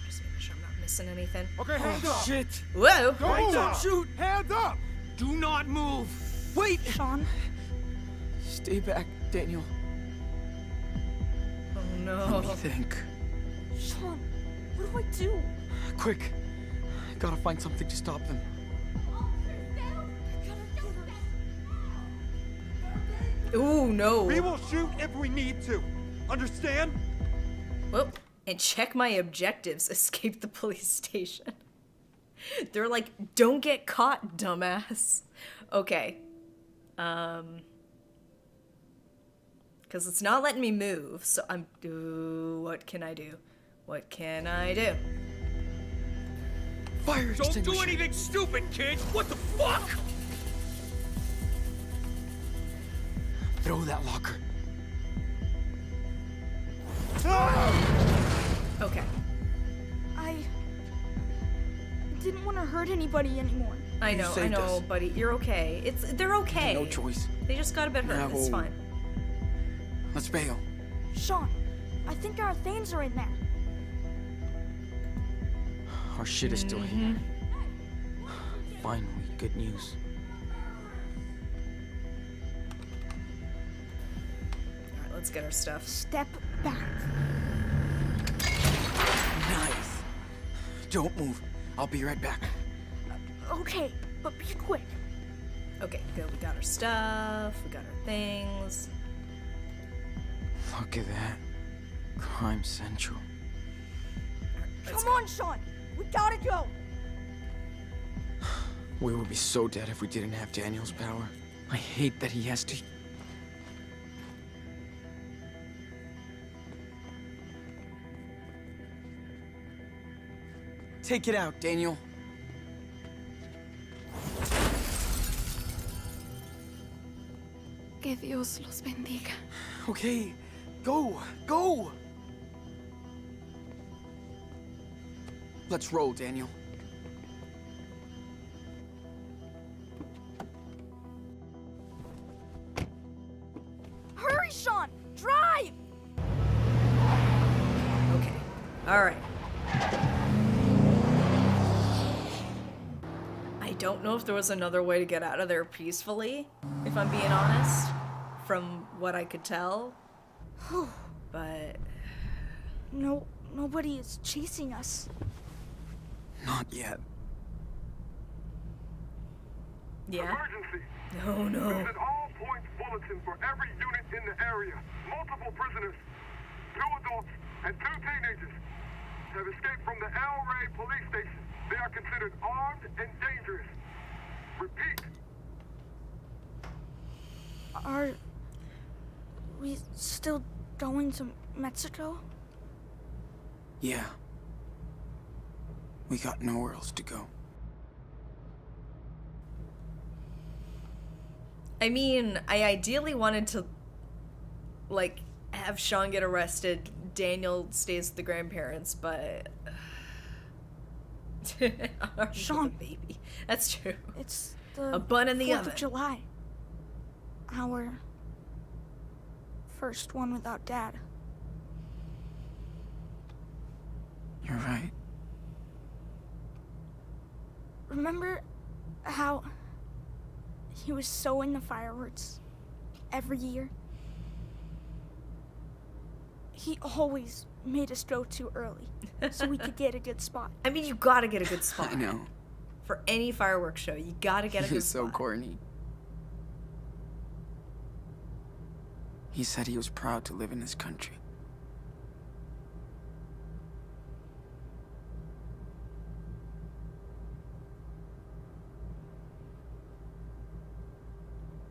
Just making sure I'm not missing anything. Okay, hands up. Shit! Whoa! Don't shoot! Hands up! Do not move! Wait! Sean, Stay back, Daniel. Oh Let no. me think. Sean, what do I do? Quick. I gotta find something to stop them. Ooh, no. We will shoot if we need to. Understand? Whoop. And check my objectives. Escape the police station. They're like, don't get caught, dumbass. Okay. Because it's not letting me move, so I'm... what can I do? What can I do? Fire Don't do extinguisher. anything stupid, kid! What the fuck? Throw that locker. Okay. I didn't want to hurt anybody anymore. I know, saved us. buddy. You're okay. They're okay. No choice. They just got a bit hurt. It's No. fine. Let's bail. Sean, I think our things are in there. Our shit is still here. Finally, good news. Alright, let's get our stuff. Step back. Nice. Don't move. I'll be right back. Okay, but be quick. Okay, good. We got our stuff. We got our things. Look at that. Crime Central. Let's Come on, Sean. We gotta go. We would be so dead if we didn't have Daniel's power. I hate that he has to... Take it out, Daniel. Que Dios los bendiga. Okay, go, go! Let's roll, Daniel. Hurry, Sean. Drive. Okay. Alright. I don't know if there was another way to get out of there peacefully, if I'm being honest, from what I could tell. But No, nobody is chasing us. Not yet. Yeah. Emergency. No, no. There's an all-points bulletin for every unit in the area. Multiple prisoners, 2 adults, and 2 teenagers have escaped from the El Rey police station. They are considered armed and dangerous. Repeat. Are we still going to Mexico? Yeah. We got nowhere else to go. I mean, I ideally wanted to, like, have Sean get arrested. Daniel stays with the grandparents, but... Sean. Baby. That's true. It's the A bun in the 4th oven. of July. Our first one without Dad. You're right. Remember how he was so into fireworks every year? He always made us go too early so we could get a good spot. I mean, you gotta get a good spot. I know. For any fireworks show, you gotta get a He good was so spot. corny. He said he was proud to live in this country.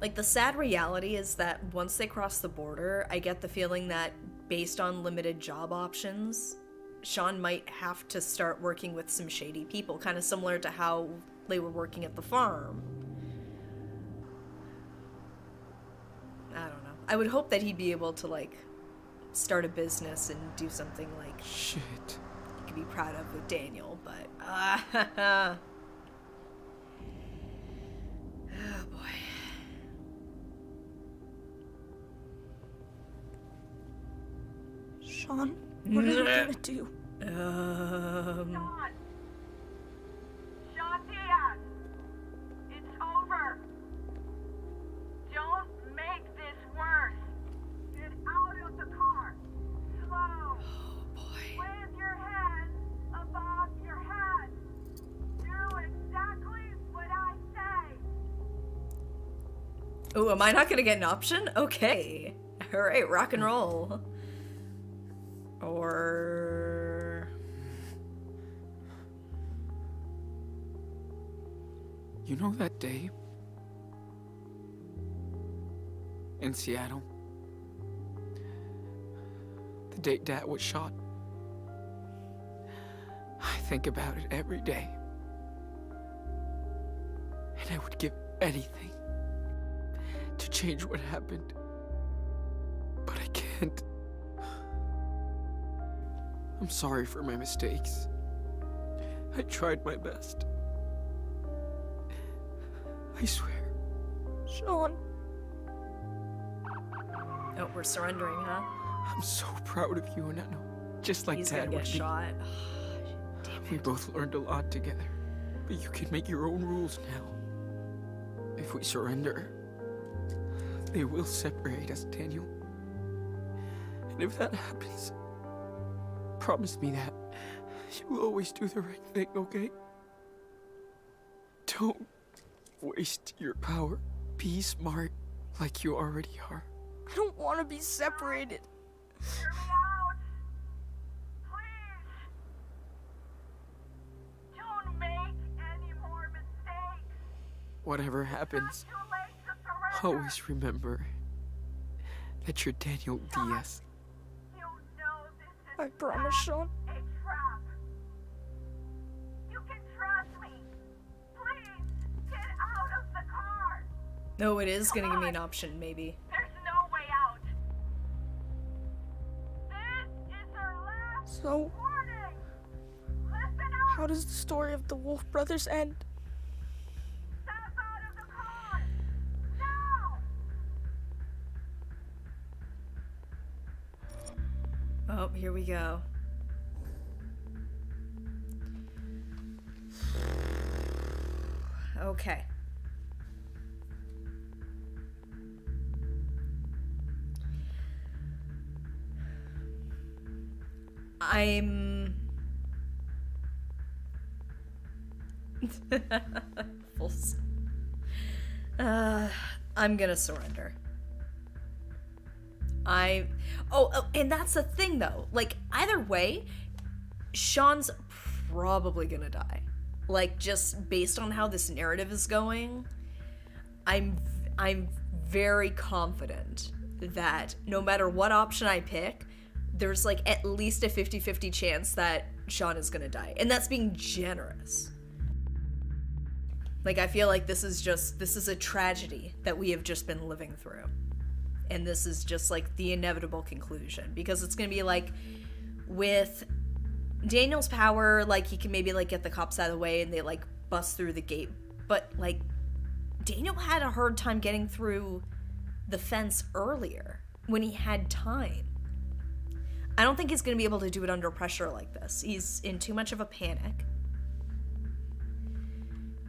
Like, the sad reality is that once they cross the border, I get the feeling that based on limited job options, Sean might have to start working with some shady people, kind of similar to how they were working at the farm. I don't know. I would hope that he'd be able to, like, start a business and do something, like, shit, he could be proud of with Daniel, but, oh boy. Sean, what are we gonna do? Sean Diaz! It's over! Don't make this worse! Get out of the car! Slow! Oh boy. With your hands above your head! Do exactly what I say! Oh, am I not gonna get an option? Okay. Alright, rock and roll. Or... You know that day? In Seattle? The day Dad was shot? I think about it every day. And I would give anything to change what happened. But I can't. I'm sorry for my mistakes. I tried my best. I swear. Sean. Oh, we're surrendering, huh? I'm so proud of you, Nano. Just like He's Dad gonna would get be. shot. We both learned a lot together. But you can make your own rules now. If we surrender, they will separate us, Daniel. And if that happens, promise me that you will always do the right thing, okay? Don't waste your power. Be smart like you already are. I don't want to be separated. Hear me out! Please! Don't make any more mistakes! Whatever happens, Too late to surrender! always remember that you're Daniel Diaz. You know this is I promise, Sean. a trap. You can trust me. Please, get out of the car. No, it is gonna give me an option, maybe. There's no way out. This is our last So, warning. Listen up. how does the story of the Wolf Brothers end? Step out of the car. Now. Oh, here we go. Okay. I'm... Full I'm gonna surrender. Oh, and that's the thing though. Like, either way, Sean's probably gonna die. Like, just based on how this narrative is going, I'm very confident that no matter what option I pick, there's like at least a 50-50 chance that Sean is gonna die. And that's being generous. Like, I feel like this is a tragedy that we have just been living through. And this is just like the inevitable conclusion, because it's gonna be like, with Daniel's power, like, he can maybe like get the cops out of the way and they like bust through the gate, but like Daniel had a hard time getting through the fence earlier when he had time. I don't think he's gonna be able to do it under pressure like this. He's in too much of a panic.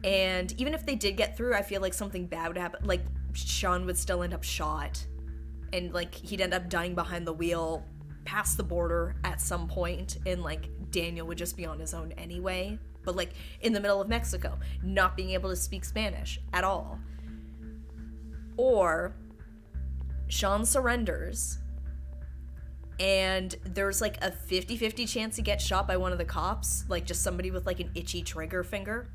And even if they did get through, I feel like something bad would happen. Like, Sean would still end up shot, and like he'd end up dying behind the wheel past the border at some point, and like Daniel would just be on his own anyway, but like in the middle of Mexico, not being able to speak Spanish at all. Or Sean surrenders and there's like a 50-50 chance he gets shot by one of the cops, like just somebody with like an itchy trigger finger.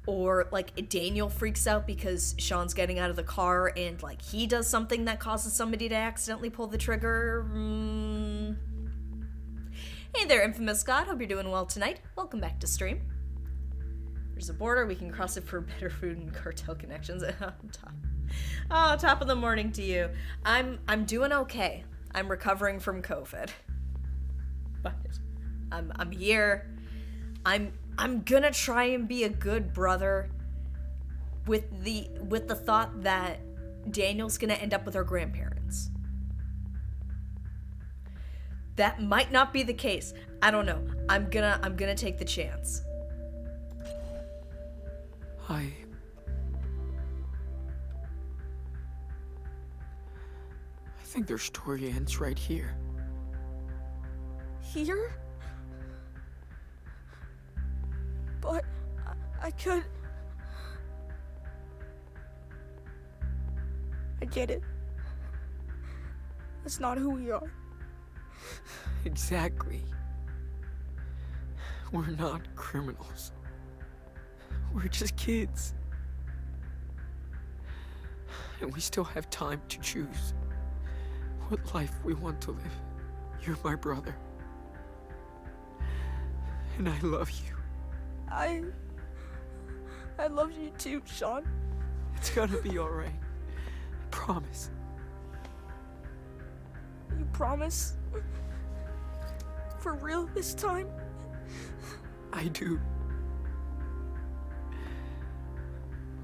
Or like Daniel freaks out because Sean's getting out of the car and like he does something that causes somebody to accidentally pull the trigger. Hey there, Infamous God. Hope you're doing well tonight. Welcome back to stream. There's a border. We can cross it for better food and cartel connections. Top of the morning to you. I'm doing okay. I'm recovering from COVID. But I'm here. I'm gonna try and be a good brother with the thought that Daniel's gonna end up with our grandparents. That might not be the case. I don't know. I'm gonna take the chance. I think their story ends right here. Here? But I could... I get it. That's not who we are. Exactly. We're not criminals. We're just kids. And we still have time to choose what life we want to live. You're my brother. And I love you. I love you too, Sean. It's gonna be alright. I promise. You promise? For real this time? I do.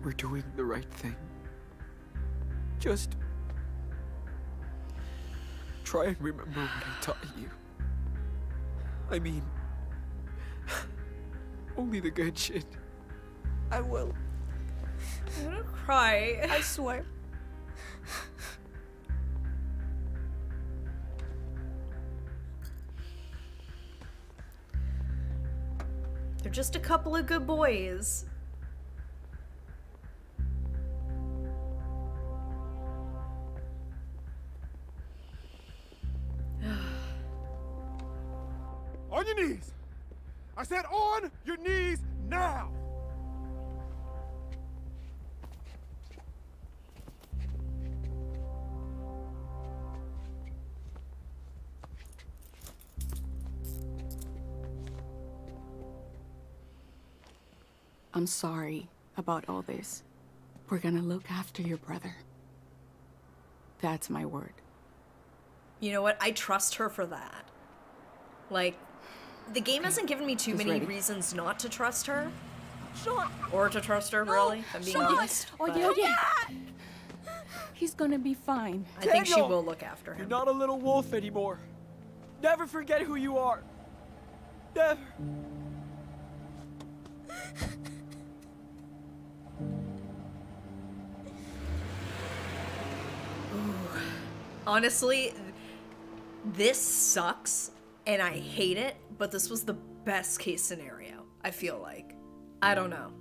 We're doing the right thing. Just try and remember what I taught you. I mean, only the good shit. I will. I'm gonna cry. I swear. They're just a couple of good boys. On your knees! I said on your knees now! I'm sorry about all this. We're gonna look after your brother. That's my word. You know what? I trust her for that. Like, the game hasn't given me too many reasons not to trust her. Sean! Or to trust her, really, if I'm being honest. Oh, but yeah. He's gonna be fine. I think she will look after him. You're not a little wolf anymore. Never forget who you are. Never. Honestly, this sucks, and I hate it, but this was the best case scenario, I feel like. I don't know.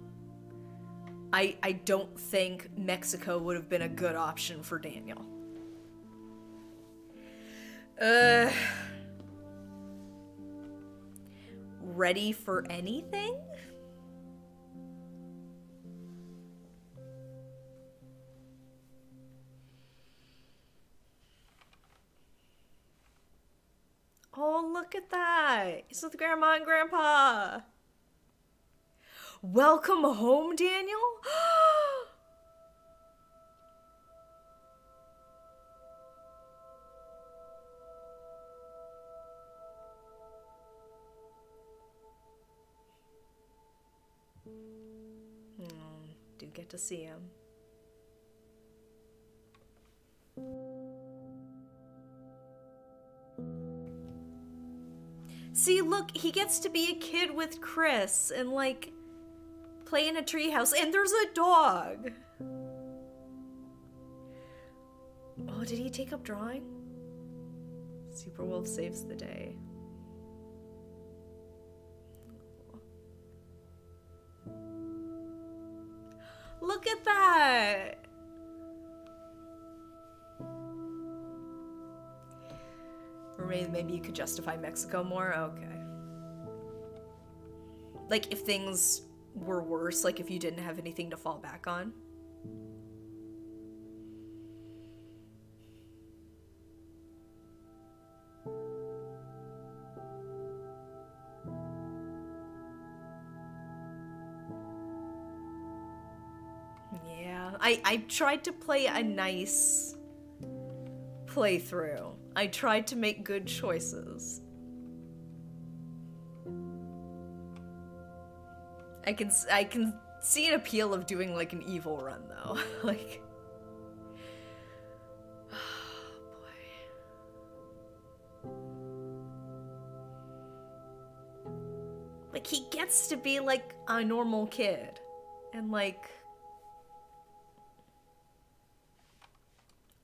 I don't think Mexico would have been a good option for Daniel. Ready for anything? Oh, look at that. He's with Grandma and Grandpa. Welcome home, Daniel? Do get to see him. See, look, he gets to be a kid with Chris and, like, play in a treehouse, and there's a dog. Oh, did he take up drawing? Superwolf saves the day. Look at that! Or maybe you could justify Mexico more? Okay. Like, if things were worse, like if you didn't have anything to fall back on. Yeah, I tried to play a nice playthrough. I tried to make good choices. I can see an appeal of doing like an evil run though. Like, oh boy. Like, he gets to be like a normal kid. And like,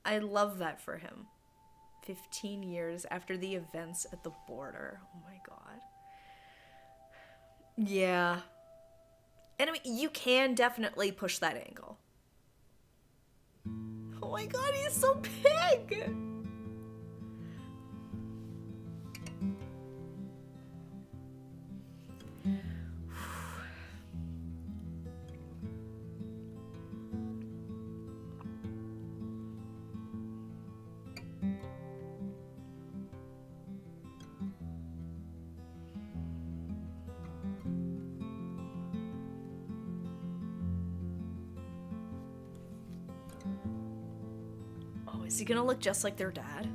I love that for him. 15 years after the events at the border. Oh my god. Yeah. And I mean, you can definitely push that angle. Oh my god, he's so big! Is he gonna look just like their dad?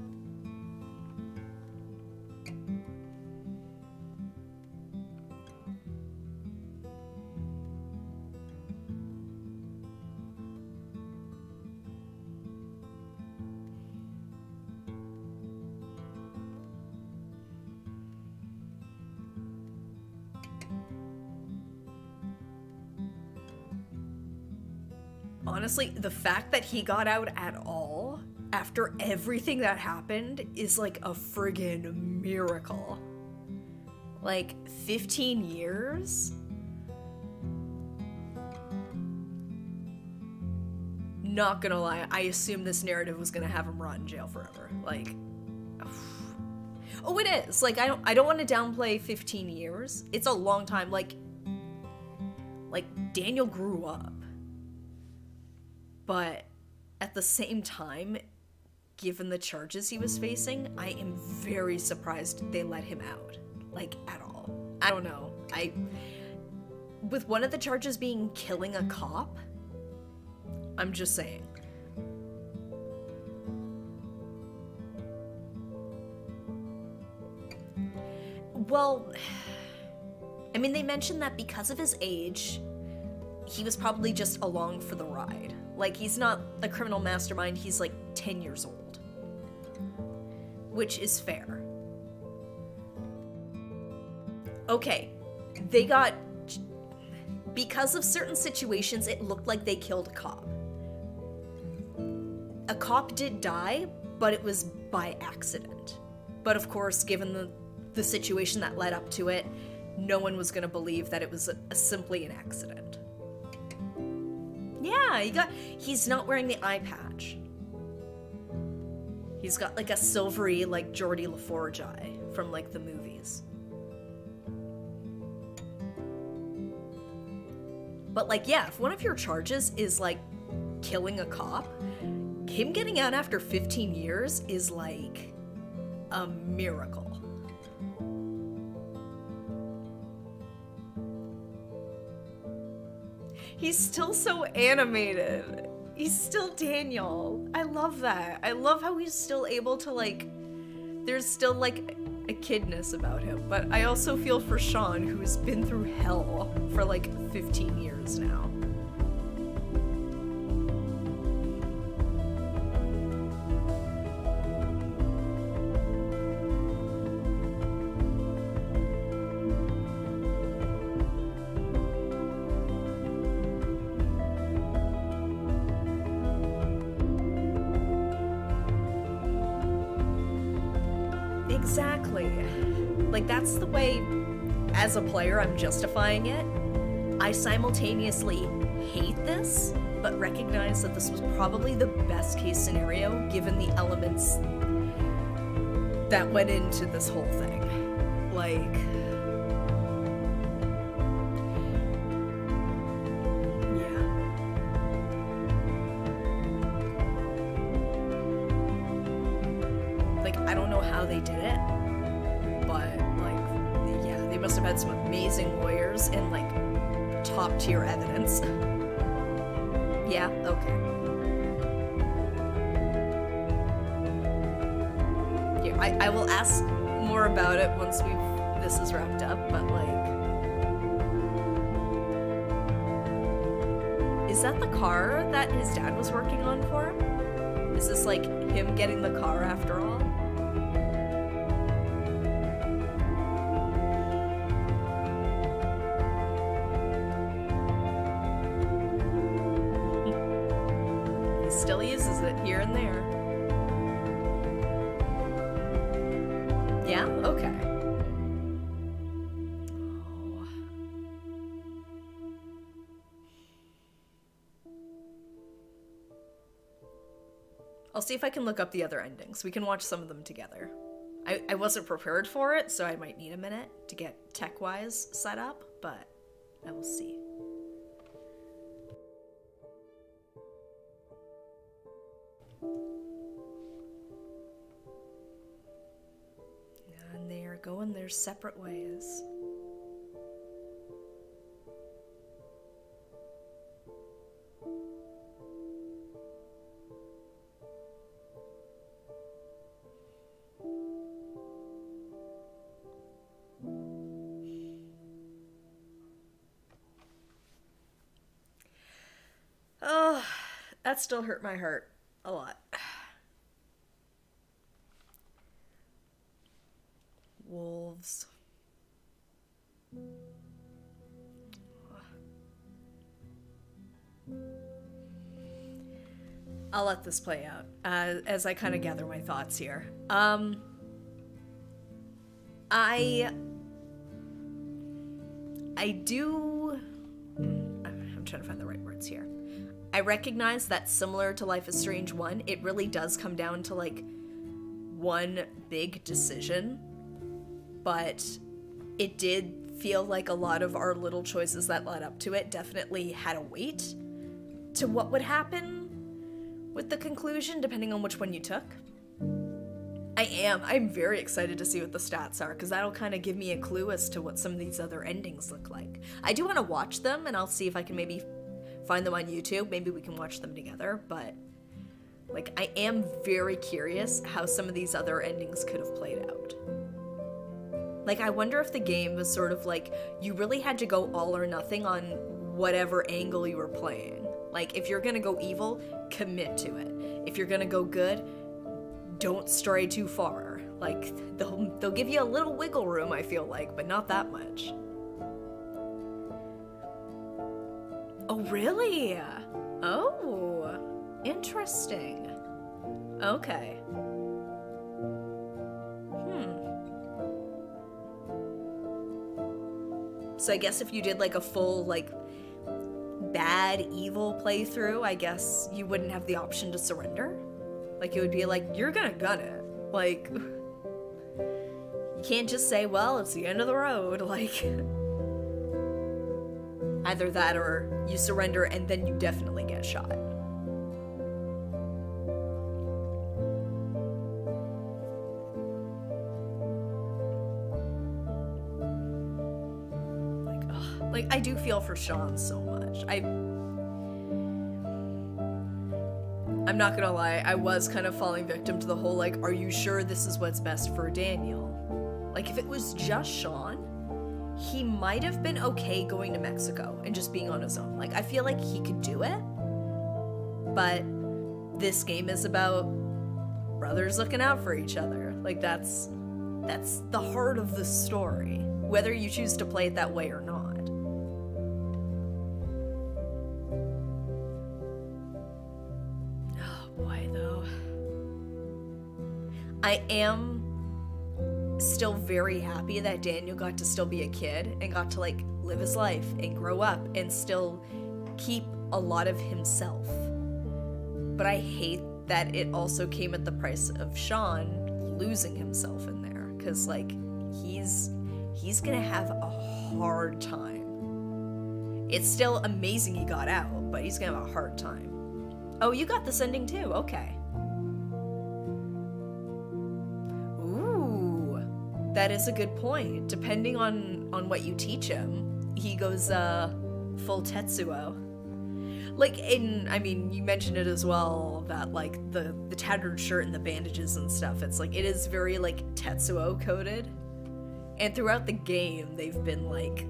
Honestly, the fact that he got out at all after everything that happened is like a friggin' miracle. Like, 15 years? Not gonna lie, I assumed this narrative was gonna have him rot in jail forever. Like, oh, it is. Like, I don't want to downplay 15 years. It's a long time. Like Daniel grew up. But at the same time, given the charges he was facing, I am very surprised they let him out. Like, at all. I don't know. With one of the charges being killing a cop, I'm just saying. Well, I mean, they mentioned that because of his age, he was probably just along for the ride. Like, he's not a criminal mastermind, he's like 10 years old. Which is fair. Okay, they got... Because of certain situations, it looked like they killed a cop. A cop did die, but it was by accident. But of course, given the situation that led up to it, no one was gonna believe that it was simply an accident. Yeah, he's not wearing the eye patch. He's got like a silvery, like Geordie LaForge eye from like the movies. But like, yeah, if one of your charges is like killing a cop, him getting out after 15 years is like a miracle. He's still so animated. He's still Daniel. I love that. I love how he's still able to like, there's still like a kidness about him. But I also feel for Sean, who's been through hell for like 15 years now. Exactly. Like, that's the way, as a player, I'm justifying it. I simultaneously hate this, but recognize that this was probably the best case scenario given the elements that went into this whole thing. Like, I don't know how they did it, but like, yeah, they must have had some amazing lawyers and like top tier evidence. Yeah, okay. Yeah, I will ask more about it once this is wrapped up, but like, is that the car that his dad was working on for him? Is this like him getting the car after all? Still uses it here and there. Yeah? Okay. Oh. I'll see if I can look up the other endings. We can watch some of them together. I wasn't prepared for it, so I might need a minute to get tech-wise set up, but I will see. And they are going their separate ways. Oh, that still hurt my heart a lot. Wolves. I'll let this play out as I kind of gather my thoughts here. I'm trying to find the right words here. I recognize that similar to Life is Strange 1, it really does come down to like one big decision, but it did feel like a lot of our little choices that led up to it definitely had a weight to what would happen with the conclusion, depending on which one you took. I'm very excited to see what the stats are, because that'll kind of give me a clue as to what some of these other endings look like. I do want to watch them, and I'll see if I can maybe find them on YouTube. Maybe we can watch them together, but like, I am very curious how some of these other endings could have played out. Like, I wonder if the game was sort of like, you really had to go all or nothing on whatever angle you were playing. Like, if you're gonna go evil, commit to it. If you're gonna go good, don't stray too far. Like, they'll give you a little wiggle room, I feel like, but not that much. Oh, really? Oh, interesting. Okay. So I guess if you did like a full, like, bad, evil playthrough, I guess you wouldn't have the option to surrender. Like, it would be like, you're gonna gun it. Like, you can't just say, well, it's the end of the road. Like, either that or you surrender and then you definitely get shot. Like, I do feel for Sean so much. I'm not gonna lie, I was kind of falling victim to the whole, like, are you sure this is what's best for Daniel? Like, if it was just Sean, he might have been okay going to Mexico and just being on his own. Like, I feel like he could do it, but this game is about brothers looking out for each other. Like, that's the heart of the story, whether you choose to play it that way or not. I am still very happy that Daniel got to still be a kid and got to, like, live his life and grow up and still keep a lot of himself. But I hate that it also came at the price of Sean losing himself in there, because, like, he's gonna have a hard time. It's still amazing he got out, but he's gonna have a hard time. Oh, you got this ending too, okay. That is a good point. Depending on what you teach him, he goes full Tetsuo. Like, I mean, you mentioned it as well, that, like, the tattered shirt and the bandages and stuff, it's like, it is very, like, Tetsuo coded. And throughout the game, they've been, like,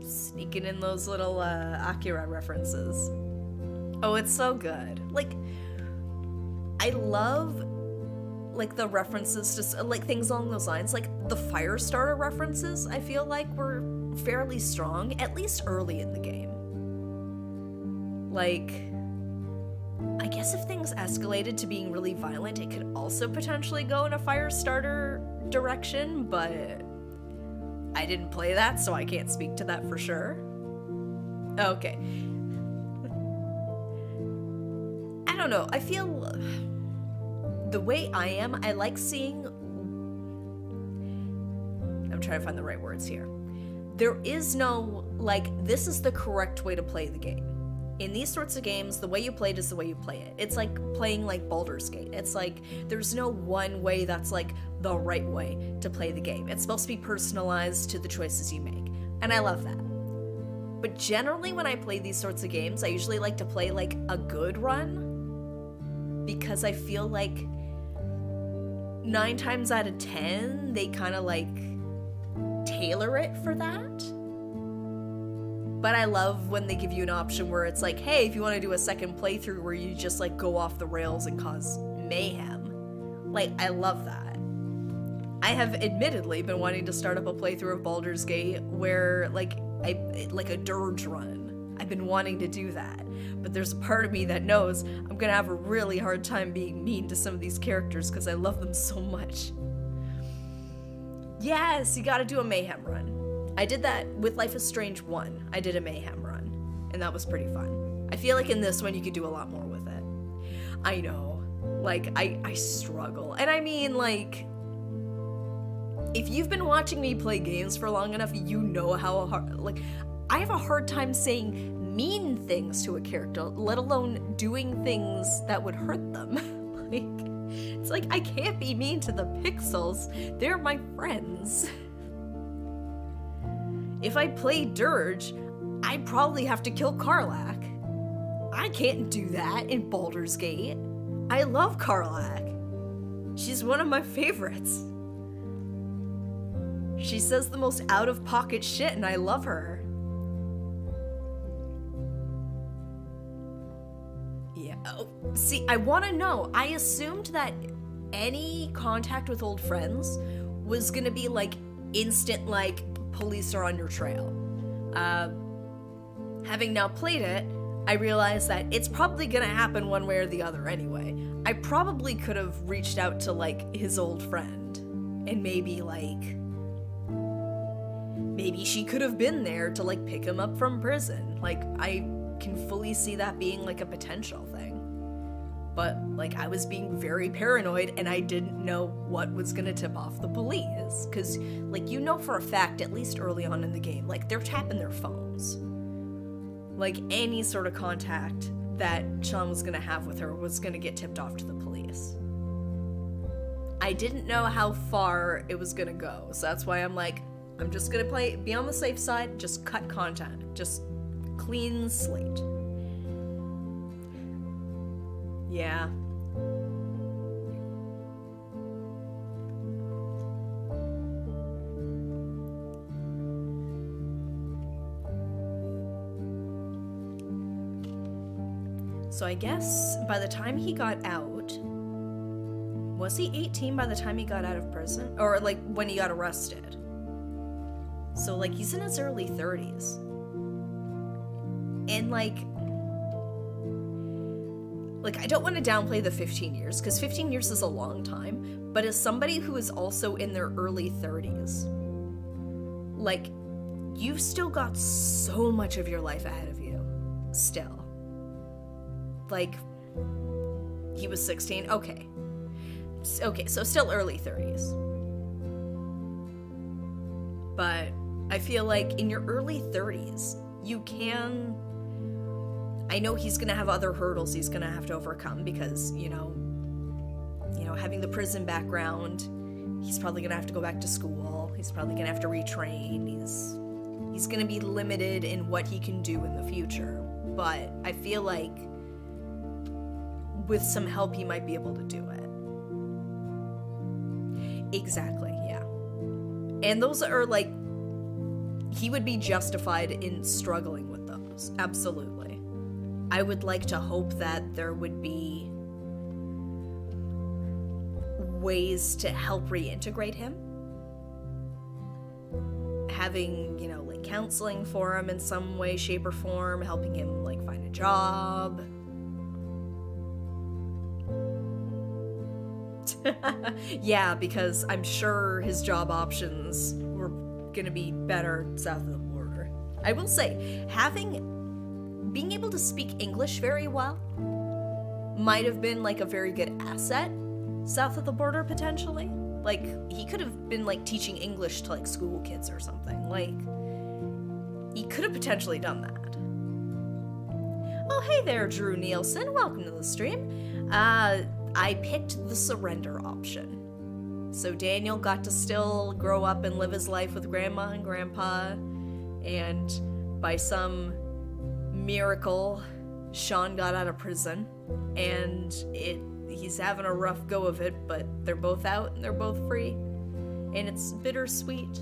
sneaking in those little Akira references. Oh, it's so good. Like, I love, like, the references to, like, things along those lines. Like, the Firestarter references, I feel like, were fairly strong, at least early in the game. Like, I guess if things escalated to being really violent, it could also potentially go in a Firestarter direction, but I didn't play that, so I can't speak to that for sure. Okay. I don't know, I feel... the way I am, I like seeing... I'm trying to find the right words here. There is no, like, this is the correct way to play the game. In these sorts of games, the way you play it is the way you play it. It's like playing, like, Baldur's Gate. It's like, there's no one way that's, like, the right way to play the game. It's supposed to be personalized to the choices you make. And I love that. But generally, when I play these sorts of games, I usually like to play, like, a good run. Because I feel like 9 times out of 10, they kind of, like, tailor it for that. But I love when they give you an option where it's like, hey, if you want to do a second playthrough where you just, like, go off the rails and cause mayhem. Like, I love that. I have admittedly been wanting to start up a playthrough of Baldur's Gate where, like, like a dirge run. I've been wanting to do that. But there's a part of me that knows I'm gonna have a really hard time being mean to some of these characters because I love them so much. Yes, you gotta do a mayhem run. I did that with Life is Strange 1. I did a mayhem run, and that was pretty fun. I feel like in this one you could do a lot more with it. I know, like, I struggle. And I mean, like, if you've been watching me play games for long enough, you know how hard, like, I have a hard time saying mean things to a character, let alone doing things that would hurt them. Like, it's like, I can't be mean to the pixels. They're my friends. If I play Dirge, I'd probably have to kill Karlach. I can't do that in Baldur's Gate. I love Karlach. She's one of my favorites. She says the most out-of-pocket shit, and I love her. Yeah, oh, see, I want to know. I assumed that any contact with old friends was gonna be, like, instant, like, police are on your trail. Having now played it, I realized that it's probably gonna happen one way or the other anyway. I probably could have reached out to, like, his old friend and maybe, like, maybe she could have been there to like pick him up from prison. Like, I can fully see that being like a potential thing. But like, I was being very paranoid and I didn't know what was gonna tip off the police. Cause like, you know for a fact, at least early on in the game, like they're tapping their phones. Like any sort of contact that Sean was gonna have with her was gonna get tipped off to the police. I didn't know how far it was gonna go, so that's why I'm like, I'm just gonna be on the safe side, just cut contact, just clean slate. Yeah. So I guess by the time he got out, was he 18 by the time he got out of prison? Or like when he got arrested? So like he's in his early 30s. And like I don't want to downplay the 15 years, because 15 years is a long time, but as somebody who is also in their early 30s, like, you've still got so much of your life ahead of you. Still. Like, he was 16? Okay. Okay, so still early 30s. But I feel like in your early 30s, you can... I know he's gonna have other hurdles he's gonna have to overcome because, you know, having the prison background, he's probably gonna have to go back to school. He's probably gonna have to retrain. He's gonna be limited in what he can do in the future. But I feel like with some help, he might be able to do it. Exactly, yeah. And those are like, he would be justified in struggling with those. Absolutely. I would like to hope that there would be ways to help reintegrate him. Having, you know, like counseling for him in some way, shape, or form, helping him like find a job. Yeah, because I'm sure his job options were gonna be better south of the border. I will say, being able to speak English very well might have been like a very good asset south of the border potentially. Like, he could have been like teaching English to like school kids or something. Like, he could have potentially done that. Oh, hey there, Drew Nielsen. Welcome to the stream. I picked the surrender option. So Daniel got to still grow up and live his life with Grandma and Grandpa, and by some miracle, Sean got out of prison, and he's having a rough go of it, but they're both out and they're both free, and it's bittersweet.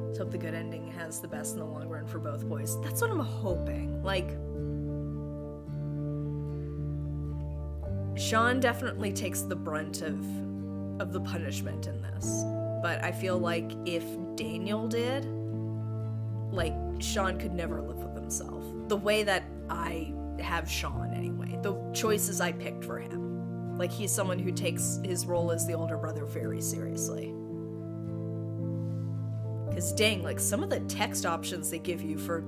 Let's hope the good ending has the best in the long run for both boys. That's what I'm hoping. Like, Sean definitely takes the brunt of the punishment in this, but I feel like if Daniel did, like, Sean could never live with himself. The way that I have Sean, anyway. The choices I picked for him. Like, he's someone who takes his role as the older brother very seriously. Because, dang, like, some of the text options they give you for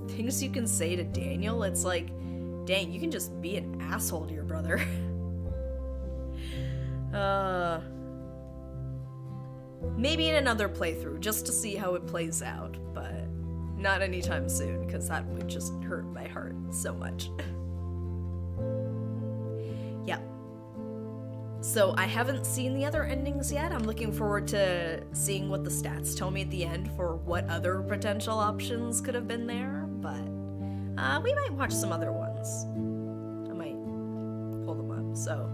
things you can say to Daniel, it's like, dang, you can just be an asshole to your brother. Maybe in another playthrough, just to see how it plays out, but not anytime soon, because that would just hurt my heart so much. Yeah. So I haven't seen the other endings yet. I'm looking forward to seeing what the stats tell me at the end for what other potential options could have been there, but we might watch some other ones. I might pull them up. So,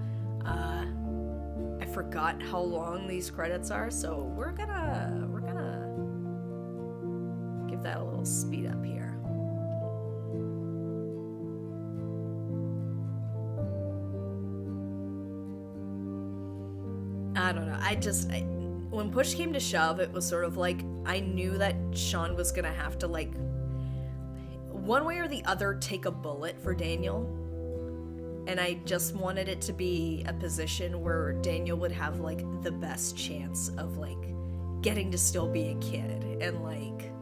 I forgot how long these credits are, so we're gonna give that a little speed up here. I don't know. When push came to shove, it was sort of like, I knew that Sean was gonna have to, like, one way or the other, take a bullet for Daniel. And I just wanted it to be a position where Daniel would have, like, the best chance of, like, getting to still be a kid and, like,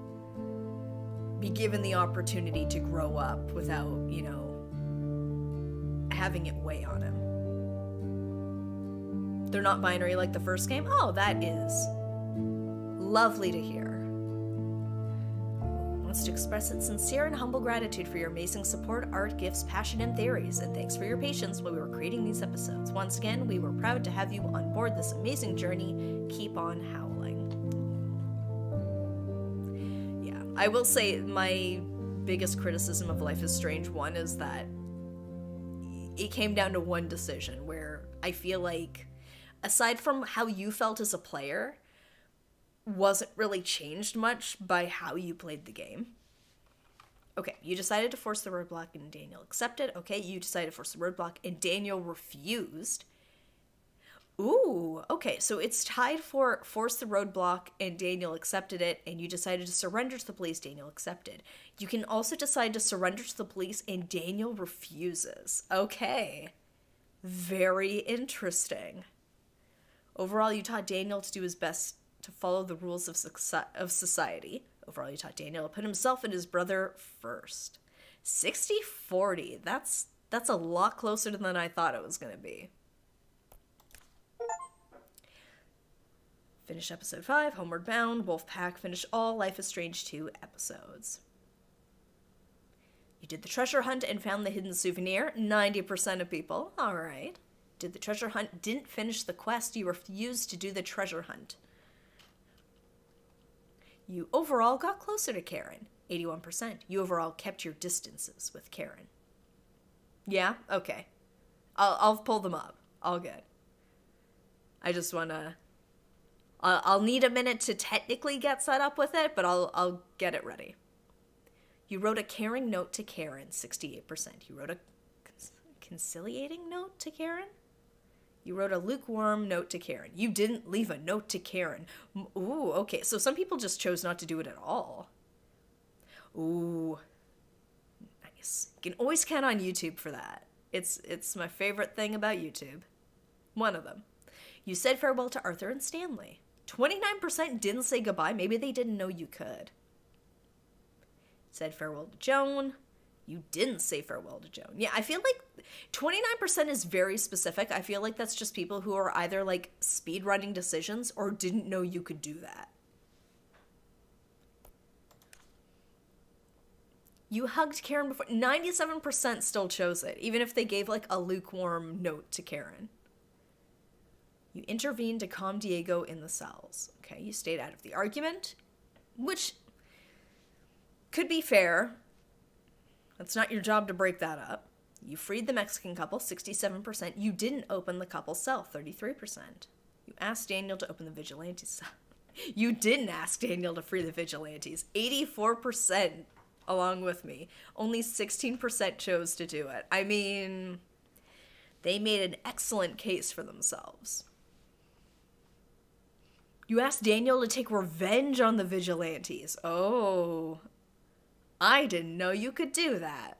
be given the opportunity to grow up without, you know, having it weigh on him. They're not binary like the first game? Oh, that is lovely to hear. Wants to express its sincere and humble gratitude for your amazing support, art, gifts, passion, and theories, and thanks for your patience while we were creating these episodes. Once again, we were proud to have you on board this amazing journey. Keep on howling. Yeah, I will say my biggest criticism of Life is Strange 1 is that it came down to one decision where I feel like, aside from how you felt as a player, wasn't really changed much by how you played the game. Okay, you decided to force the roadblock and Daniel accepted. Okay, you decided to force the roadblock and Daniel refused. Ooh, okay, so it's tied for force the roadblock and Daniel accepted it, and you decided to surrender to the police, Daniel accepted. You can also decide to surrender to the police and Daniel refuses. Okay, very interesting. Overall, you taught Daniel to do his best to follow the rules of society. Overall, you taught Daniel to put himself and his brother first. 60-40. That's a lot closer than I thought it was going to be. Finish episode 5, Homeward Bound, Wolfpack, finish all Life is Strange 2 episodes. You did the treasure hunt and found the hidden souvenir. 90% of people. Alright. Did the treasure hunt, didn't finish the quest, you refused to do the treasure hunt. You overall got closer to Karen, 81%. You overall kept your distances with Karen. Yeah? Okay. I'll pull them up. All good. I just wanna... I'll need a minute to technically get set up with it, but I'll get it ready. You wrote a caring note to Karen, 68%. You wrote a conciliating note to Karen? You wrote a lukewarm note to Karen. You didn't leave a note to Karen. Ooh, okay. So some people just chose not to do it at all. Ooh. Nice. You can always count on YouTube for that. It's my favorite thing about YouTube. One of them. You said farewell to Arthur and Stanley. 29% didn't say goodbye. Maybe they didn't know you could. Said farewell to Joan. You didn't say farewell to Joan. Yeah, I feel like 29% is very specific. I feel like that's just people who are either, like, speedrunning decisions or didn't know you could do that. You hugged Karen before. 97% still chose it, even if they gave, like, a lukewarm note to Karen. You intervened to calm Diego in the cells. Okay, you stayed out of the argument, which could be fair. It's not your job to break that up. You freed the Mexican couple, 67%. You didn't open the couple's cell, 33%. You asked Daniel to open the vigilante's cell. You didn't ask Daniel to free the vigilantes, 84% along with me. Only 16% chose to do it. I mean, they made an excellent case for themselves. You asked Daniel to take revenge on the vigilantes. Oh, I didn't know you could do that.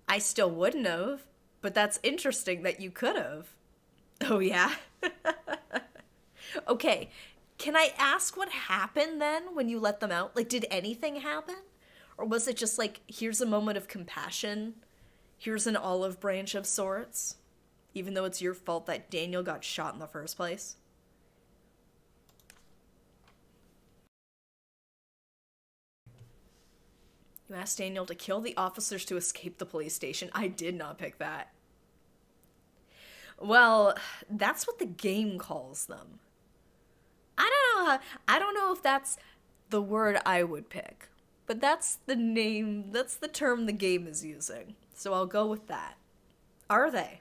I still wouldn't have, but that's interesting that you could have. Oh, yeah? Okay, can I ask what happened then when you let them out? Like, did anything happen? Or was it just like, here's a moment of compassion, here's an olive branch of sorts, even though it's your fault that Daniel got shot in the first place? You asked Daniel to kill the officers to escape the police station. I did not pick that. Well, that's what the game calls them. I don't know if that's the word I would pick, but that's the name, that's the term the game is using. So I'll go with that. Are they?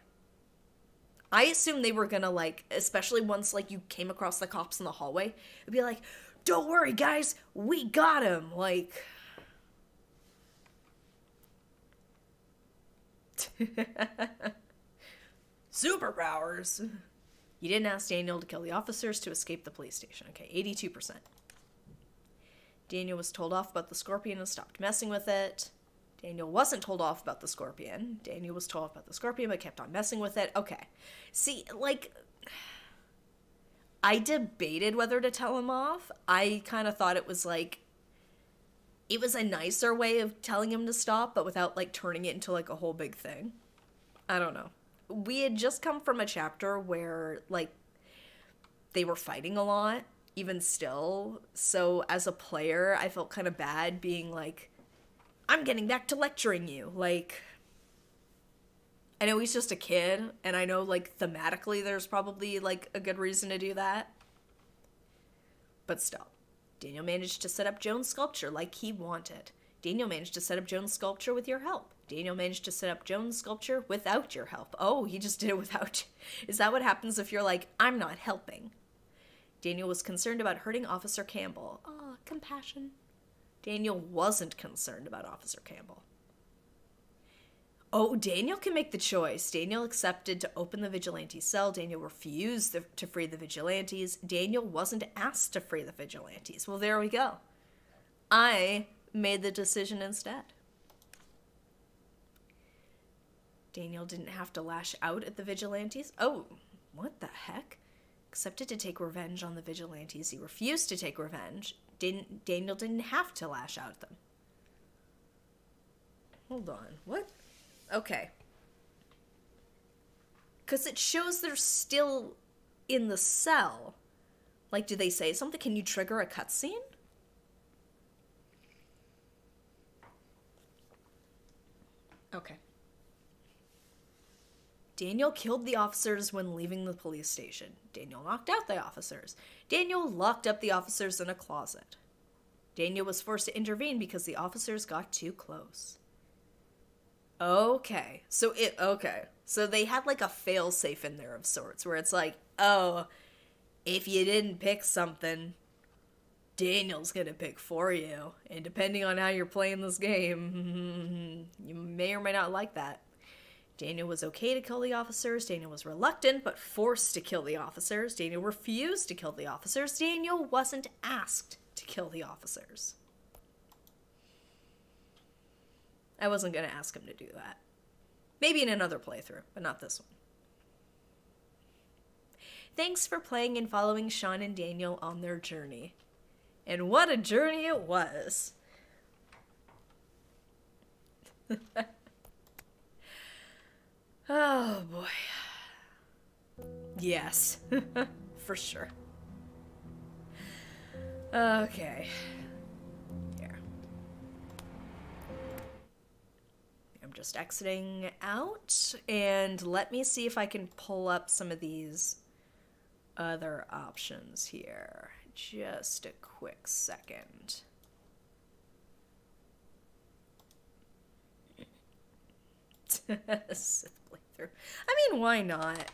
I assume they were gonna, like, especially once, like, you came across the cops in the hallway, it'd be like, don't worry, guys, we got him, like... Superpowers. You didn't ask Daniel to kill the officers to escape the police station. Okay, 82%. Daniel was told off about the scorpion and stopped messing with it. Daniel wasn't told off about the scorpion. Daniel was told off about the scorpion but kept on messing with it. Okay. See, like, I debated whether to tell him off. I kind of thought it was like, it was a nicer way of telling him to stop, but without like turning it into like a whole big thing. I don't know. We had just come from a chapter where like they were fighting a lot, even still. So as a player, I felt kind of bad being like, I'm getting back to lecturing you. Like, I know he's just a kid, and I know, like, thematically there's probably, like, a good reason to do that. But still, Daniel managed to set up Joan's sculpture like he wanted. Daniel managed to set up Joan's sculpture with your help. Daniel managed to set up Joan's sculpture without your help. Oh, he just did it without... Is that what happens if you're like, I'm not helping? Daniel was concerned about hurting Officer Campbell. Oh, compassion. Daniel wasn't concerned about Officer Campbell. Oh, Daniel can make the choice. Daniel accepted to open the vigilante cell. Daniel refused to free the vigilantes. Daniel wasn't asked to free the vigilantes. Well, there we go. I made the decision instead. Daniel didn't have to lash out at the vigilantes. Oh, what the heck? Accepted to take revenge on the vigilantes. He refused to take revenge. Daniel didn't have to lash out at them. Hold on. What? Okay. Because it shows they're still in the cell. Like, do they say something? Can you trigger a cutscene? Okay. Daniel killed the officers when leaving the police station. Daniel knocked out the officers. Daniel locked up the officers in a closet. Daniel was forced to intervene because the officers got too close. Okay. So they had like a fail-safe in there of sorts, where it's like, oh, if you didn't pick something, Daniel's gonna pick for you. And depending on how you're playing this game, you may or may not like that. Daniel was okay to kill the officers. Daniel was reluctant, but forced to kill the officers. Daniel refused to kill the officers. Daniel wasn't asked to kill the officers. I wasn't going to ask him to do that. Maybe in another playthrough, but not this one. Thanks for playing and following Sean and Daniel on their journey. And what a journey it was! Oh boy. Yes, for sure. Okay. Here. I'm just exiting out, and let me see if I can pull up some of these other options here. Just a quick second. Sith playthrough. I mean, why not?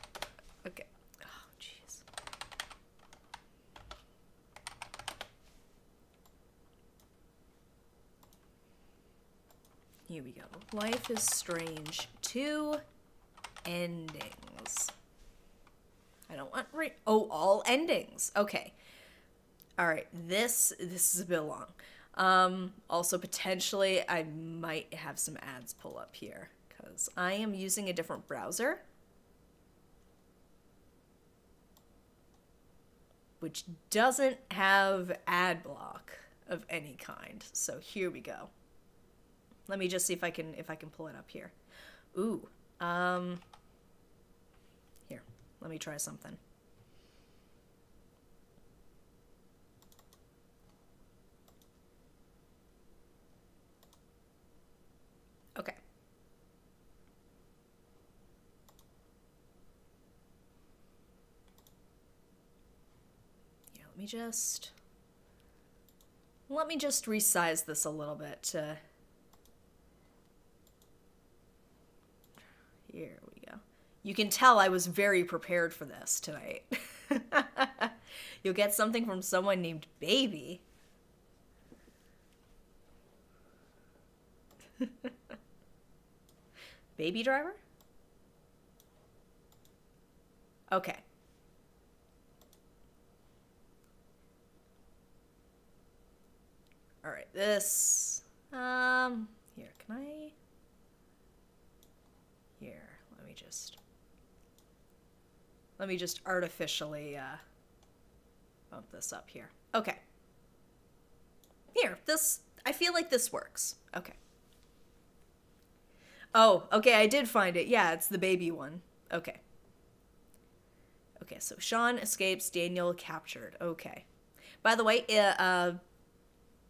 Okay. Oh, jeez. Here we go. Life is Strange 2 endings. I don't want all endings. Okay. All right. This is a bit long. Also, potentially, I might have some ads pull up here, because I am using a different browser, which doesn't have ad block of any kind. So here we go. Let me just see if I can pull it up here. Ooh. Here. Let me try something. Okay. Yeah, let me just resize this a little bit to... Here we go. You can tell I was very prepared for this tonight. You'll get something from someone named Baby. Baby Driver? Okay. All right, this, here, can I, here, let me just artificially, bump this up here. Okay. Here, this, I feel like this works. Okay. Oh, okay, I did find it. Yeah, it's the baby one. Okay. Okay, so Sean escapes, Daniel captured. Okay. By the way,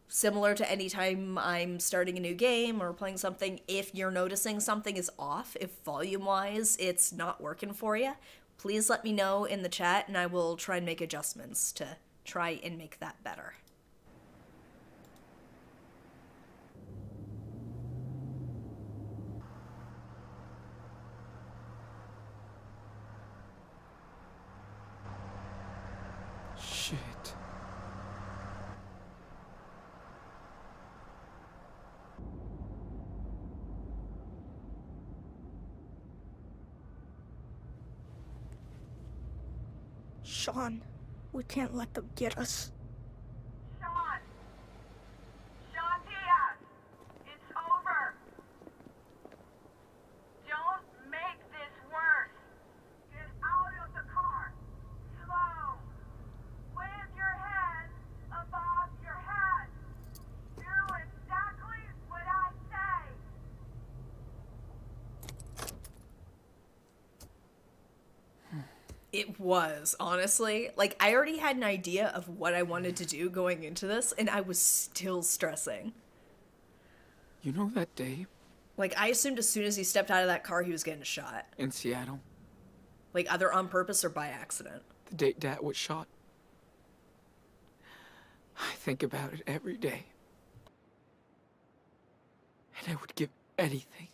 similar to any time I'm starting a new game or playing something, if you're noticing something is off, if volume-wise it's not working for you, please let me know in the chat and I will try and make adjustments to try and make that better. Shit. Sean, we can't let them get us. Sean! Sean Diaz! It's over! Don't make this worse! Get out of the car! Slow! Wave your hands above your head! Do exactly what I say! It was, honestly. Like, I already had an idea of what I wanted to do going into this, and I was still stressing. You know that day? Like, I assumed as soon as he stepped out of that car, he was getting shot. In Seattle? Like, either on purpose or by accident. The day Dad was shot? I think about it every day. And I would give anything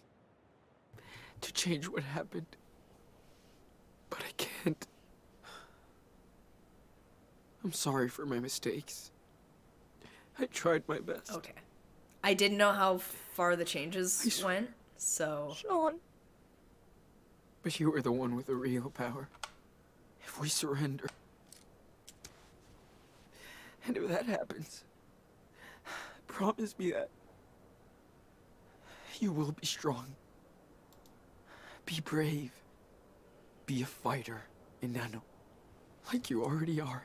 to change what happened. But I can't. I'm sorry for my mistakes. I tried my best. Okay. I didn't know how far the changes went, so... Sean. But you are the one with the real power. If we surrender... And if that happens... Promise me that... You will be strong. Be brave. Be a fighter, Enano. Like you already are.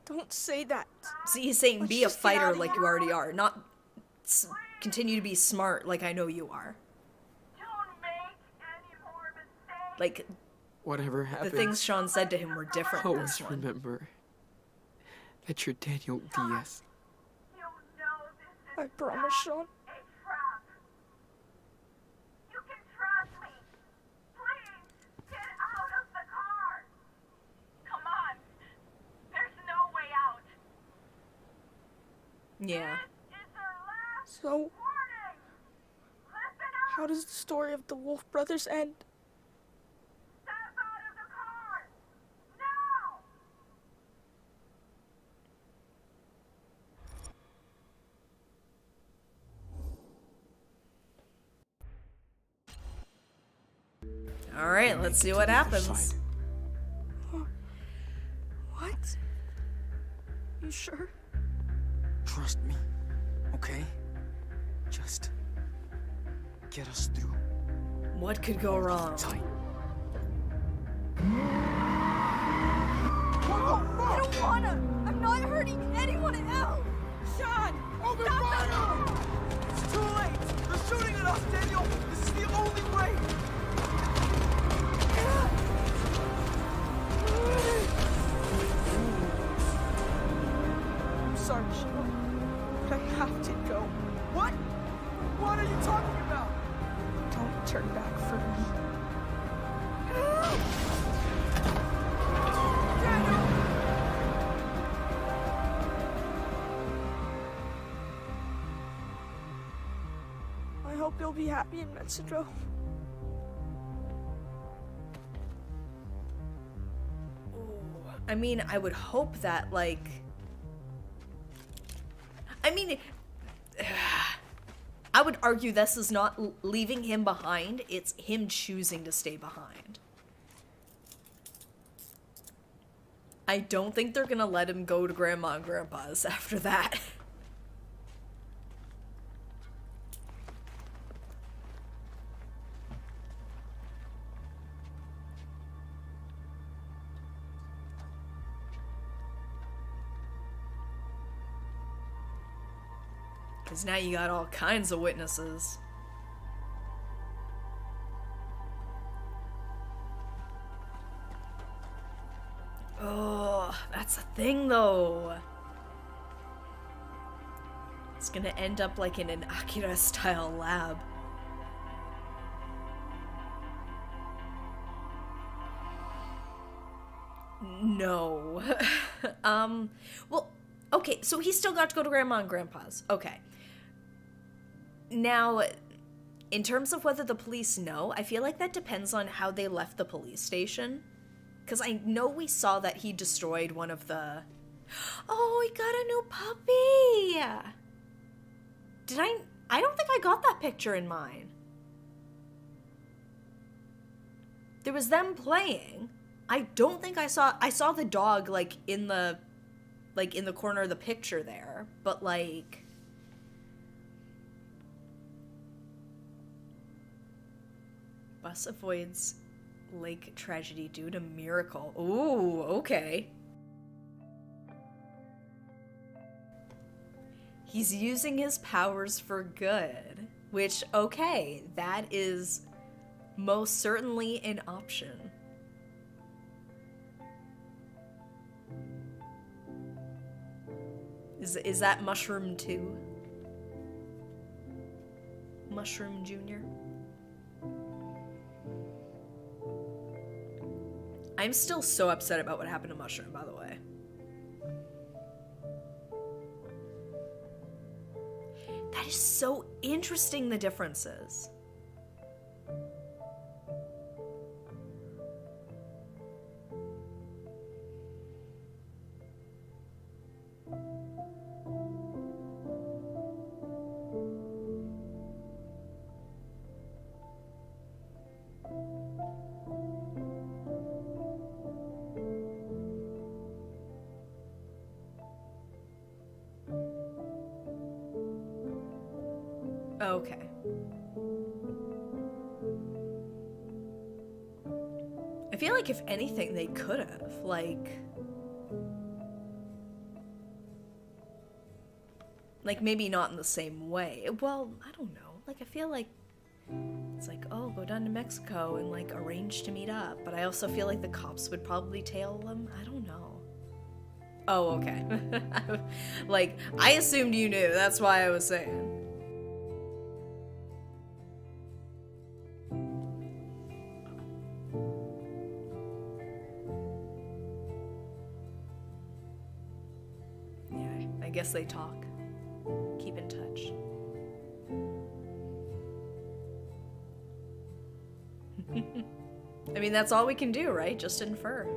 Don't say that. See, he's saying Let's be a just get fighter outta like here. you already are, not continue to be smart like I know you are. Don't make any more mistakes! Like, Whatever happens... the things Sean said to him were different in always this one. remember that you're Daniel Diaz. You know this is I promise, Sean. a trap. You can trust me. Please, get out of the car. Come on. There's no way out. Yeah. This is our last So, warning. Listen up. how does the story of the Wolf Brothers end? Step out of the car. Now. Alright, let's see what happens. What? You sure? Trust me, okay? Just get us through. What could go wrong? Tight. I don't wanna! I'm not hurting anyone else! Sean, Open stop fire! them! It's too late! They're shooting at us, Daniel! This is the only way! I'm sorry, Sean, but I have to go. What? What are you talking about? Don't turn back for me. I hope you'll be happy in Mexico. I mean, I would hope that, like... I mean... I would argue this is not leaving him behind, it's him choosing to stay behind. I don't think they're gonna let him go to Grandma and Grandpa's after that. Because now you got all kinds of witnesses. Oh, that's the thing though. It's gonna end up like in an Akira-style lab. No. Well, okay, so he still got to go to Grandma and Grandpa's. Okay. Now, in terms of whether the police know, I feel like that depends on how they left the police station. Because I know we saw that he destroyed one of the... Oh, he got a new puppy! Did I don't think I got that picture in mine. There was them playing. I don't think I saw the dog, like, in the corner of the picture there. But, like... Bus avoids lake tragedy due to miracle. Ooh, okay. He's using his powers for good. Which, okay, that is most certainly an option. Is that Mushroom 2? Mushroom Jr.? I'm still so upset about what happened to Mushroom, by the way. That is so interesting, the differences. Okay. I feel like if anything, they could have, like maybe not in the same way. Well, I don't know. Like, I feel like it's like, oh, go down to Mexico and, like, arrange to meet up. But I also feel like the cops would probably tail them. I don't know. Oh, okay. Like, I assumed you knew. That's why I was saying. I guess they talk. Keep in touch. I mean, that's all we can do, right? Just infer.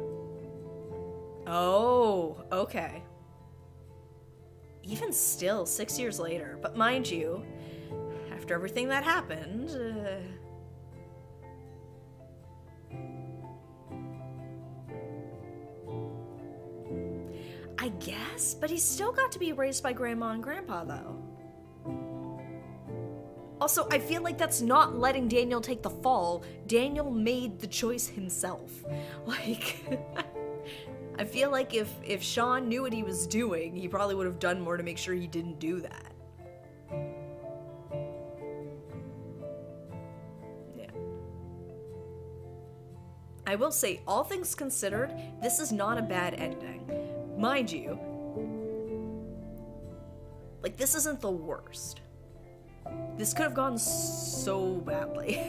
Oh, okay. Even still, 6 years later. But mind you, after everything that happened... I guess, but he still got to be raised by Grandma and Grandpa, though. Also, I feel like that's not letting Daniel take the fall. Daniel made the choice himself. Like, I feel like if Sean knew what he was doing, he probably would have done more to make sure he didn't do that. Yeah. I will say, all things considered, this is not a bad ending. Mind you, like, this isn't the worst. This could have gone so badly.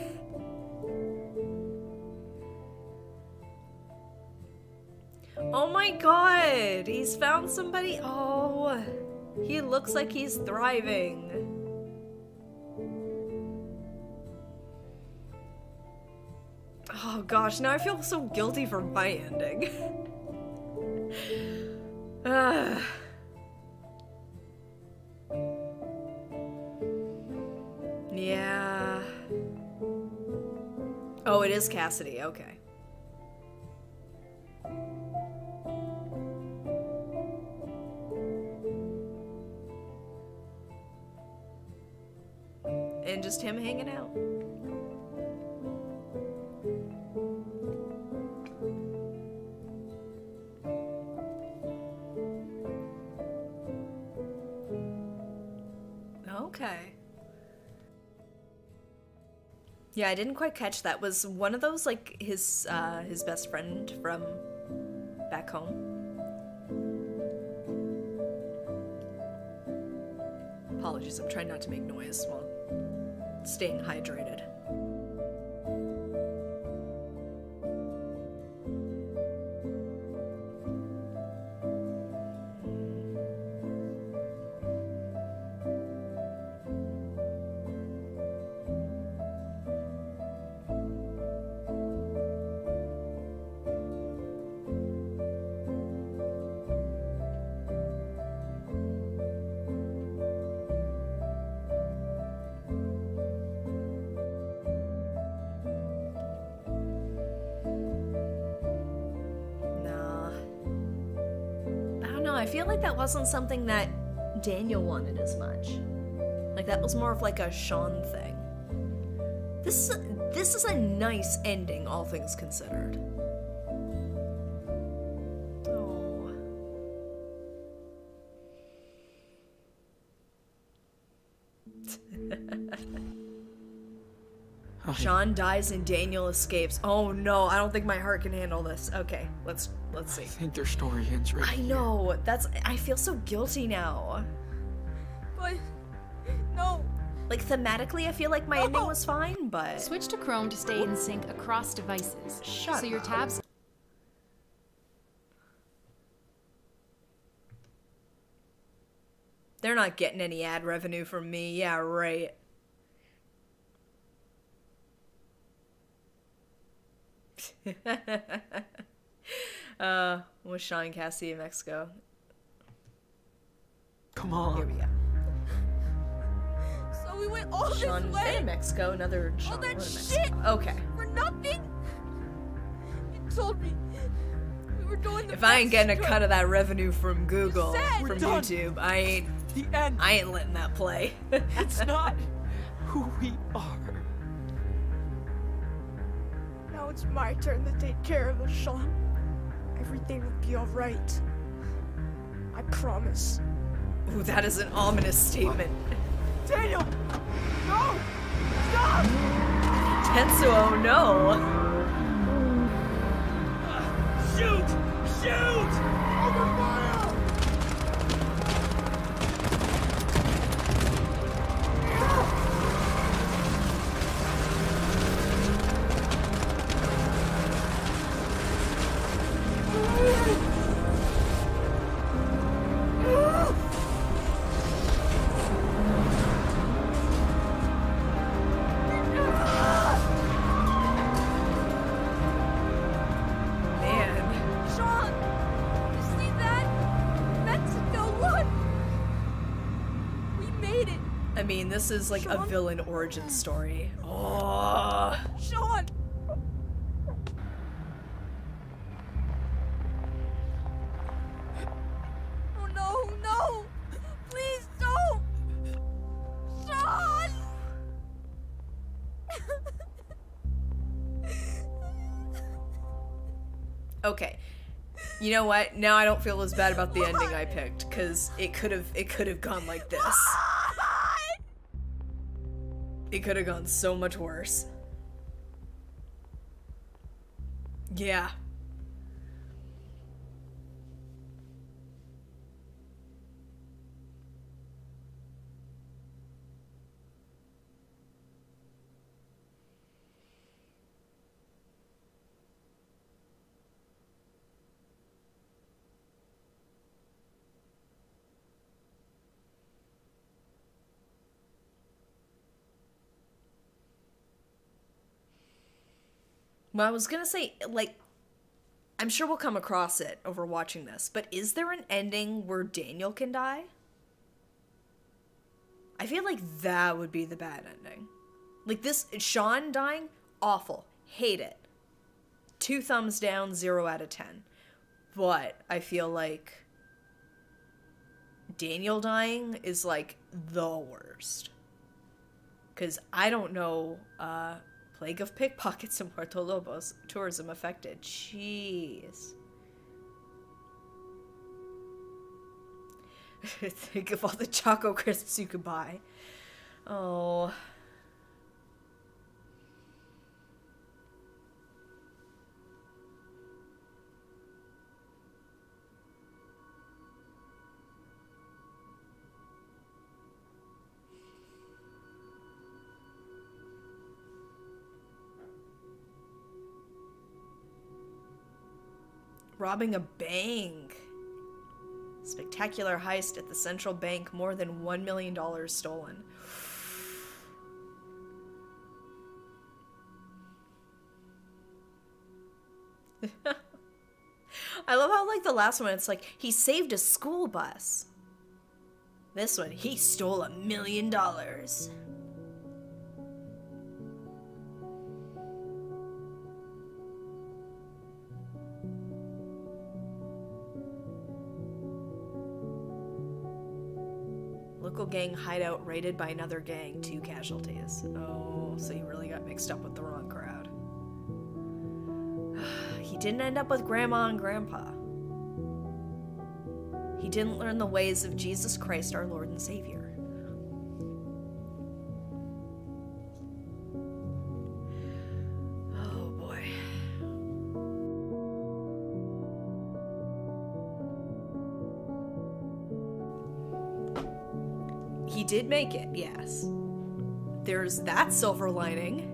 Oh my god! He's found somebody. Oh, he looks like he's thriving. Oh gosh, now I feel so guilty for my ending. Yeah. Oh, it is Cassidy, okay. And just him hanging out. Okay. Yeah, I didn't quite catch that. Was one of those like his best friend from back home? Apologies, I'm trying not to make noise while staying hydrated. I feel like that wasn't something that Daniel wanted as much. Like, that was more of like a Sean thing. This is a nice ending, all things considered. Oh. Sean dies and Daniel escapes. Oh no, I don't think my heart can handle this. Okay, let's see. I think their story ends right I know. I feel so guilty now. But no. Like thematically, I feel like my ending was fine, but switch to Chrome to stay in sync across devices. So your tabs. They're not getting any ad revenue from me. Yeah, right. Was Sean Cassidy in Mexico? Come on. Here we go. So we went all Sean this way in Mexico, another Sean all that in shit Mexico. Okay. for nothing. You told me we were doing the If I ain't getting a best cut of that revenue from Google, said. from We're done. YouTube, I ain't letting that play. It's not who we are. Now it's my turn to take care of us, Sean. Everything will be alright. I promise. Ooh, that is an ominous statement. Daniel! No! Stop! Tetsuo, no! Shoot! Shoot! Open fire! Sean! You see that? Mexico, look! We made it! I mean, this is like a Sean? villain origin story. Oh. Sean! Oh no, no! Please don't! Sean! Okay. You know what? Now I don't feel as bad about the ending I picked, because it could have gone like this. It could have gone so much worse. Yeah. Well, I was gonna say, like, I'm sure we'll come across it over watching this, but is there an ending where Daniel can die? I feel like that would be the bad ending. Like this, Sean dying, awful. Hate it. 2 thumbs down, 0 out of 10. But I feel like Daniel dying is like the worst. Because I don't know, Plague of Pickpockets in Puerto Lobos, tourism affected. Jeez. Think of all the Choco Crisps you could buy. Oh. Robbing a bank. Spectacular heist at the central bank. More than $1 million stolen. I love how, like, the last one, it's like, he saved a school bus. This one, he stole $1 million. Local gang hideout raided by another gang, 2 casualties. Oh, so he really got mixed up with the wrong crowd. He didn't end up with Grandma and Grandpa. He didn't learn the ways of Jesus Christ, our Lord and Savior. Oh boy. He did make it, yes. There's that silver lining.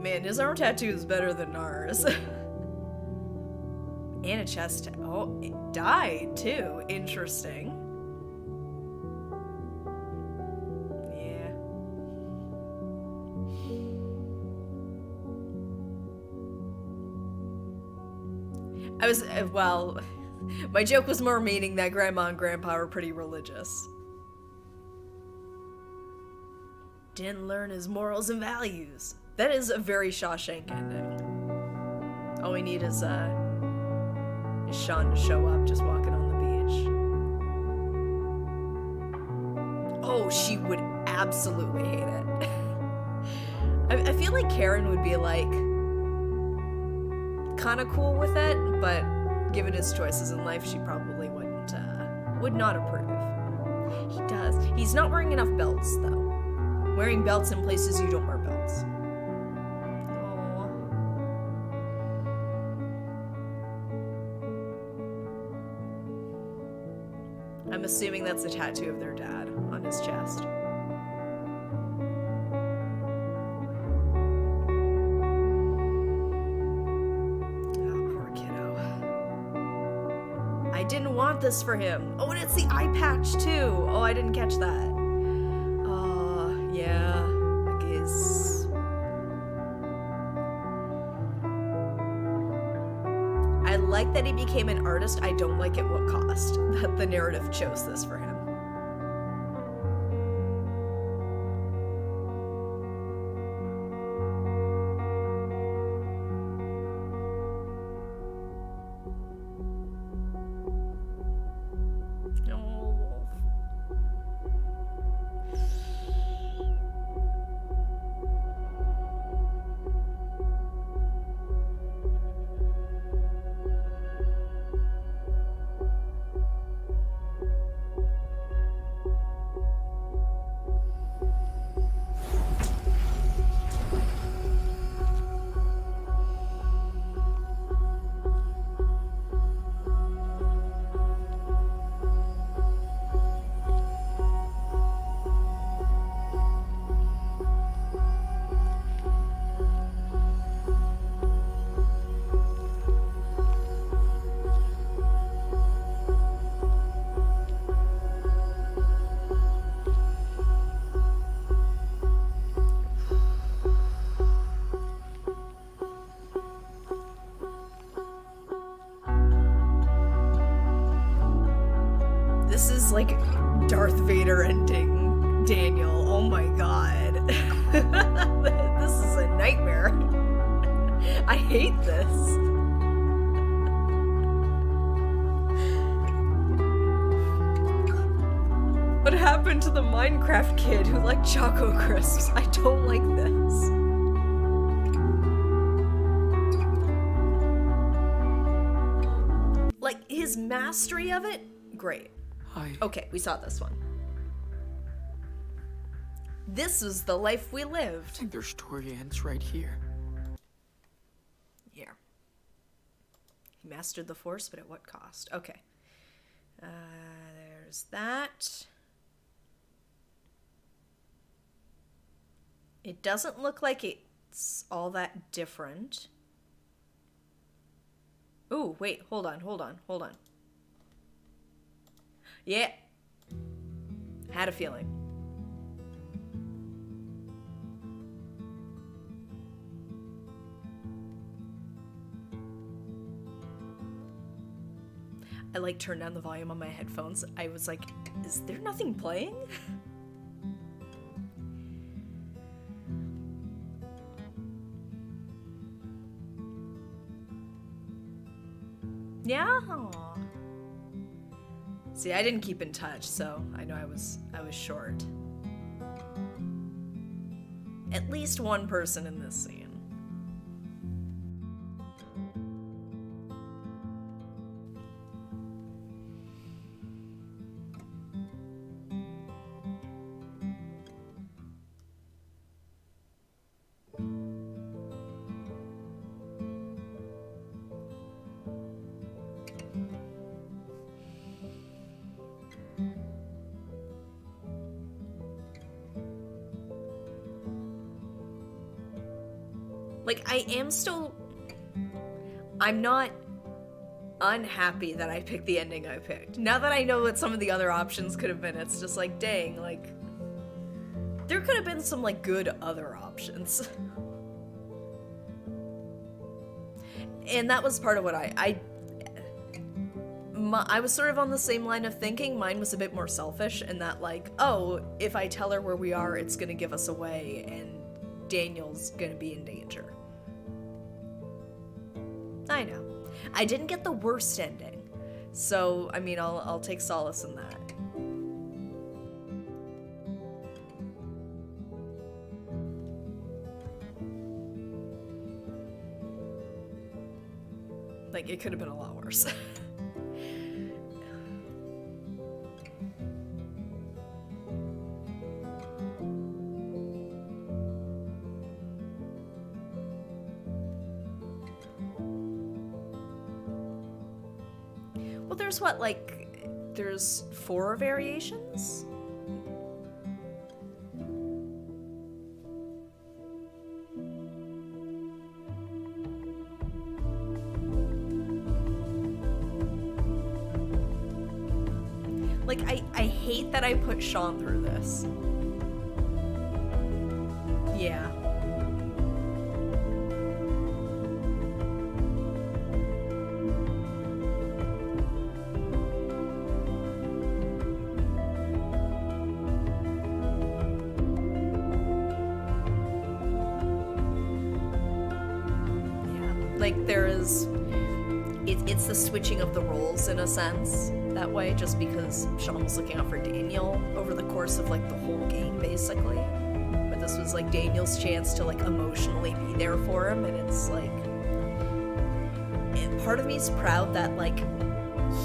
Man, his arm tattoo is better than ours. And a chest. Oh, it died too. Interesting. Yeah. I was, well, my joke was more meaning that Grandma and Grandpa are pretty religious. Didn't learn his morals and values. That is a very Shawshank ending. All we need is Sean to show up just walking on the beach. Oh, she would absolutely hate it. I feel like Karen would be like kind of cool with it, but given his choices in life, she probably would not approve. He does. He's not wearing enough belts though. Wearing belts in places you don't wear belts. I'm assuming that's a tattoo of their dad on his chest. Oh, poor kiddo. I didn't want this for him. Oh, and it's the eye patch too. Oh, I didn't catch that. Oh, yeah. I guess. I like that he became an artist. I don't like at what cost that the narrative chose this for him. This is like Darth Vader ending Daniel. Oh my god. This is a nightmare. I hate this. What happened to the Minecraft kid who liked Choco Crisps? I don't like this. Like, his mask mastery of it, great. Okay, we saw this one. This is the life we lived. I think their story ends right here. Yeah. He mastered the Force, but at what cost? Okay. There's that. It doesn't look like it's all that different. Ooh, wait, hold on. Yeah. Had a feeling. I like turned down the volume on my headphones. I was like, is there nothing playing? Yeah. Aww. See, I didn't keep in touch, so I know I was short. At least one person in this scene. Like, I'm not unhappy that I picked the ending I picked. Now that I know what some of the other options could have been, it's just like, dang, like, there could have been some, like, good other options. And that was part of what I was sort of on the same line of thinking. Mine was a bit more selfish in that, like, oh, if I tell her where we are, it's gonna give us away, and Daniel's gonna be in danger. I know. I didn't get the worst ending, so, I mean, I'll take solace in that. Like, it could have been a lot worse. Well, there's what, like, there's 4 variations? Like, I hate that I put Sean through this. Yeah. Like, it's the switching of the roles in a sense that way, just because Sean was looking out for Daniel over the course of, like, the whole game, basically. But this was, like, Daniel's chance to, like, emotionally be there for him, and it's, like... And part of me is proud that, like,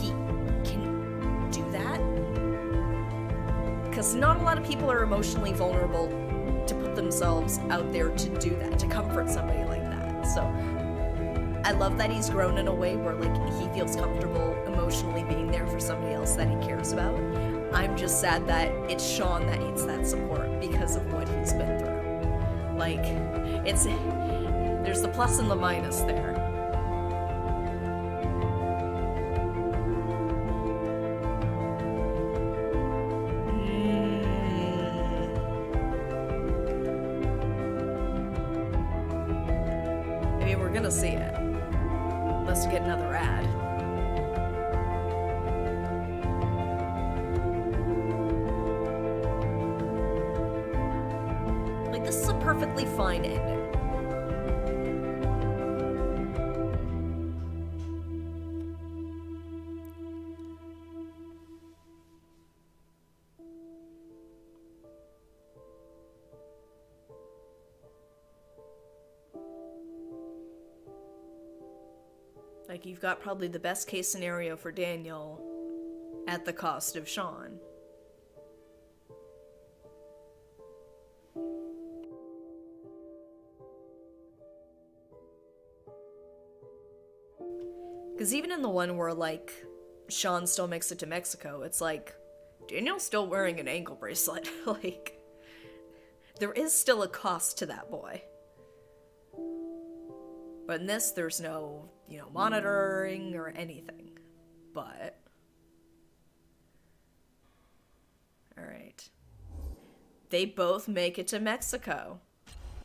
he can do that. Because not a lot of people are emotionally vulnerable to put themselves out there to do that, to comfort somebody like that, so... I love that he's grown in a way where, like, he feels comfortable emotionally being there for somebody else that he cares about. I'm just sad that it's Sean that needs that support because of what he's been through. Like, there's the plus and the minus there. I mean, we're gonna see it. Unless you get another ad. Like, this is a perfectly fine ending. Like, you've got probably the best case scenario for Daniel at the cost of Sean. Because even in the one where, like, Sean still makes it to Mexico, it's like, Daniel's still wearing an ankle bracelet. Like, there is still a cost to that boy. But in this, there's no, you know, monitoring or anything. But... Alright. They both make it to Mexico.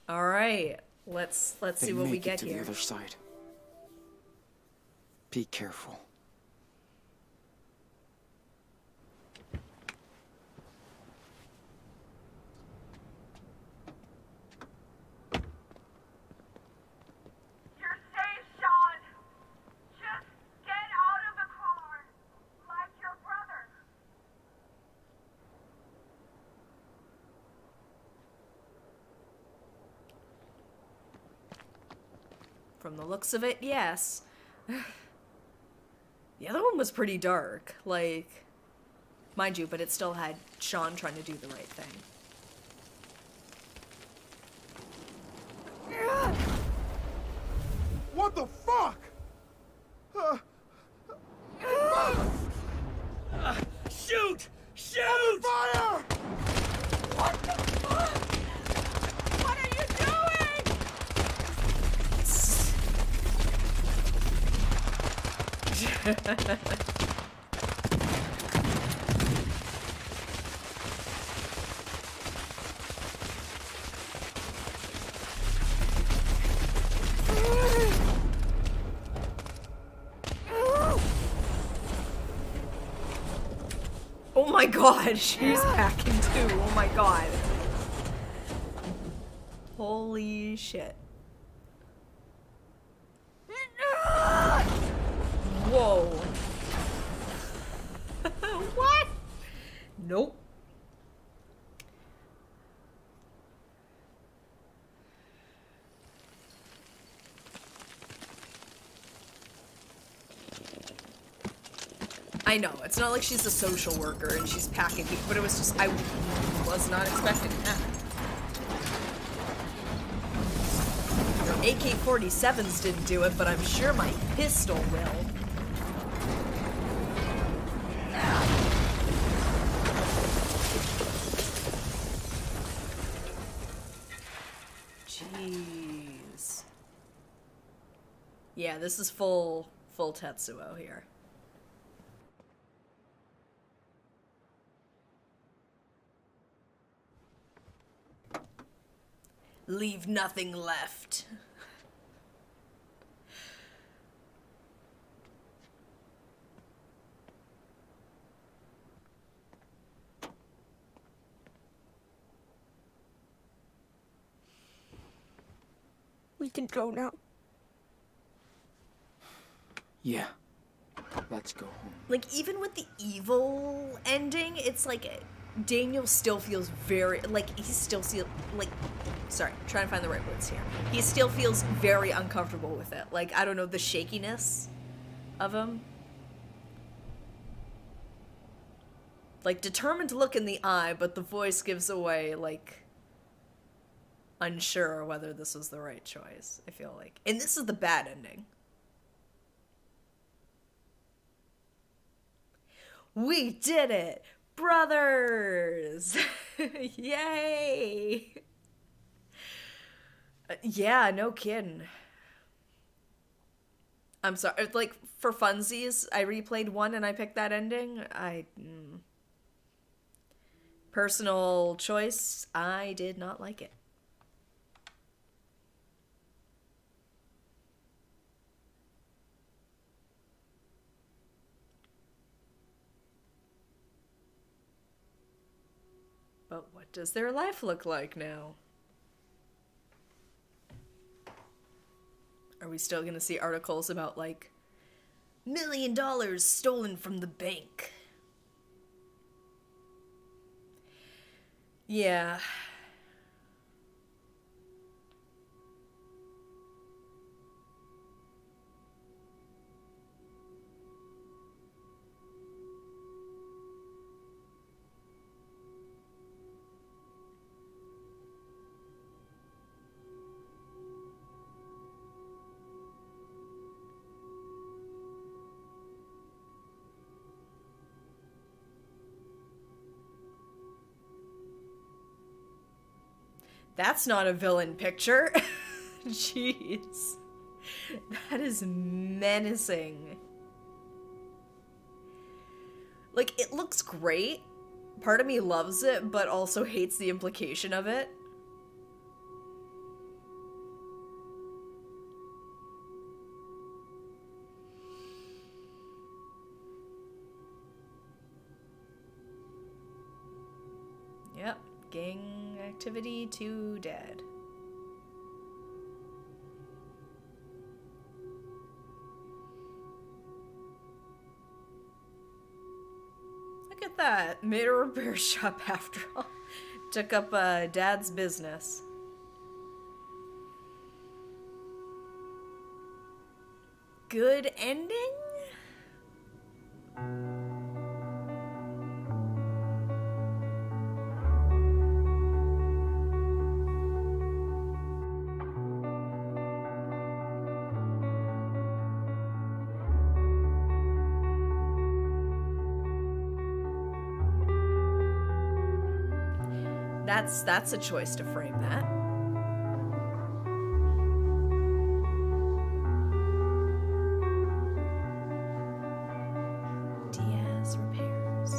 Alright. Let's see what we get here. The other side. Be careful. You're safe, Sean. Just get out of the car, like your brother. From the looks of it, yes. The other one was pretty dark, like, mind you, but it still had Sean trying to do the right thing. What the fuck? Shoot! Shoot! Fire! What the fuck? What are you doing? Oh my god, she's packing too. Oh my god. Holy shit. Whoa. What? Nope. I know, it's not like she's a social worker and she's packing people, but it was just, I was not expecting that. Your AK-47s didn't do it, but I'm sure my pistol will. Jeez. Yeah, this is full Tetsuo here. Leave nothing left. We can go now. Yeah. Let's go home. Like, even with the evil ending, it's like Daniel still feels very, like, he still feels, like, sorry, trying to find the right words here. He still feels very uncomfortable with it. Like, I don't know, the shakiness of him. Like, determined to look in the eye, but the voice gives away, like, unsure whether this was the right choice, I feel like. And this is the bad ending. We did it! Brothers! Yay! Yeah, no kidding. I'm sorry, like, for funsies, I replayed one and I picked that ending. Personal choice, I did not like it. But what does their life look like now? Are we still gonna see articles about, like, $1 million stolen from the bank? Yeah. That's not a villain picture. Jeez. That is menacing. Like, it looks great. Part of me loves it, but also hates the implication of it. Yep, gang activity 2 dead. Look at that. Made a repair shop after all. Took up Dad's business. Good ending? That's a choice to frame that. Diaz repairs.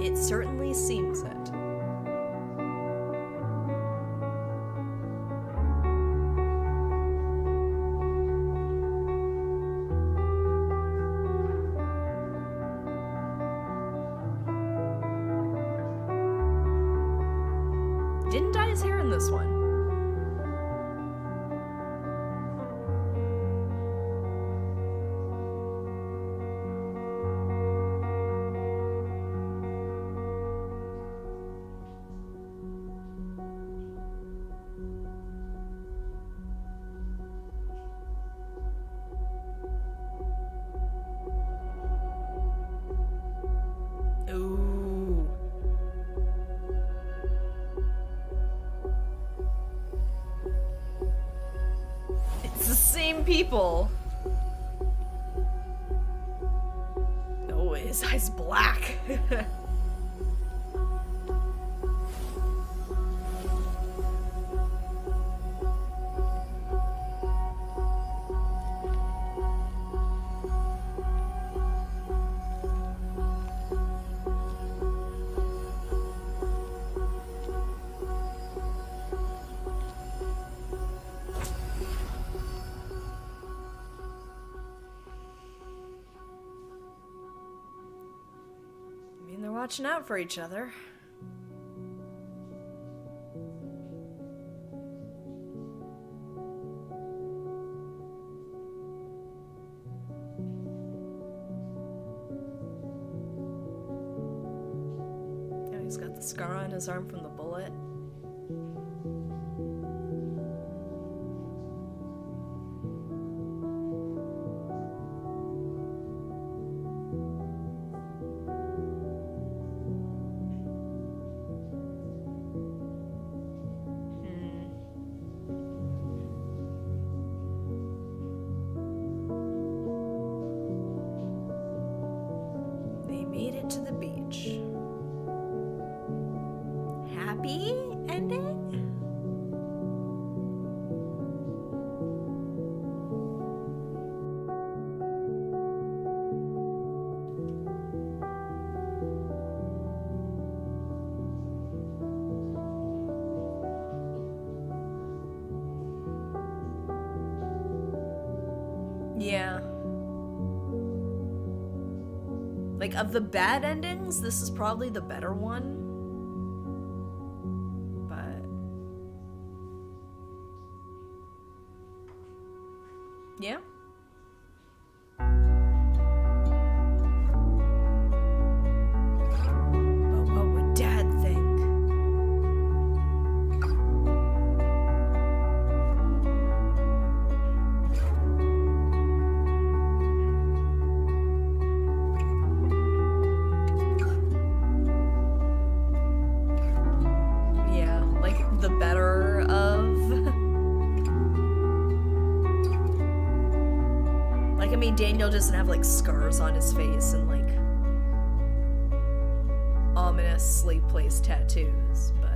It certainly seems it. Didn't dye his hair in this one. Ooh. It's the same people. Oh, his eyes black. I mean, they're watching out for each other. Yeah, he's got the scar on his arm from the bullet. They made it to the beach. Happy ending? Yeah. Like, of the bad endings, this is probably the better one. But yeah. But what would Dad think? Yeah, like the better of Daniel doesn't have like scars on his face and like ominously placed tattoos, but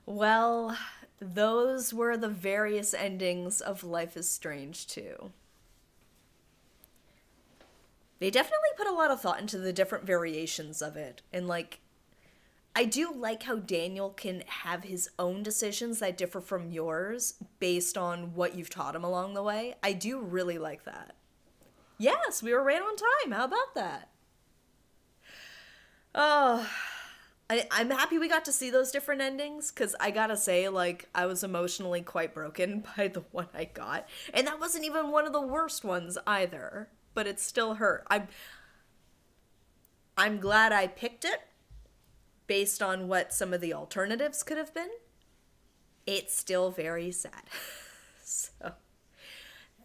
well, those were the various endings of Life is Strange 2. They definitely put a lot of thought into the different variations of it. And, like, I do like how Daniel can have his own decisions that differ from yours based on what you've taught him along the way. I do really like that. Yes, we were right on time. How about that? Oh... I'm happy we got to see those different endings, because I gotta say, like, I was emotionally quite broken by the one I got. And that wasn't even one of the worst ones either, but it still hurt. I'm glad I picked it based on what some of the alternatives could have been. It's still very sad. So,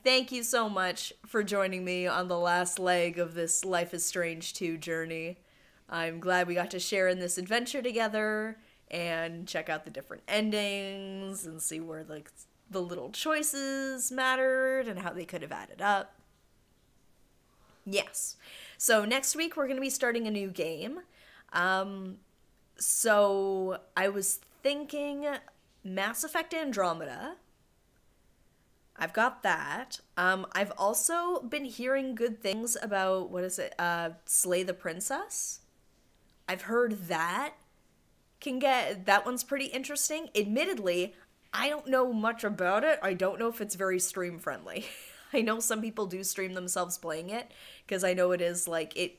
thank you so much for joining me on the last leg of this Life is Strange 2 journey. I'm glad we got to share in this adventure together and check out the different endings and see where the little choices mattered and how they could have added up. Yes. So next week we're going to be starting a new game. So I was thinking Mass Effect Andromeda. I've got that. I've also been hearing good things about, Slay the Princess. I've heard that that one's pretty interesting. Admittedly, I don't know much about it. I don't know if it's very stream friendly. I know some people do stream themselves playing it, because I know it is, like, it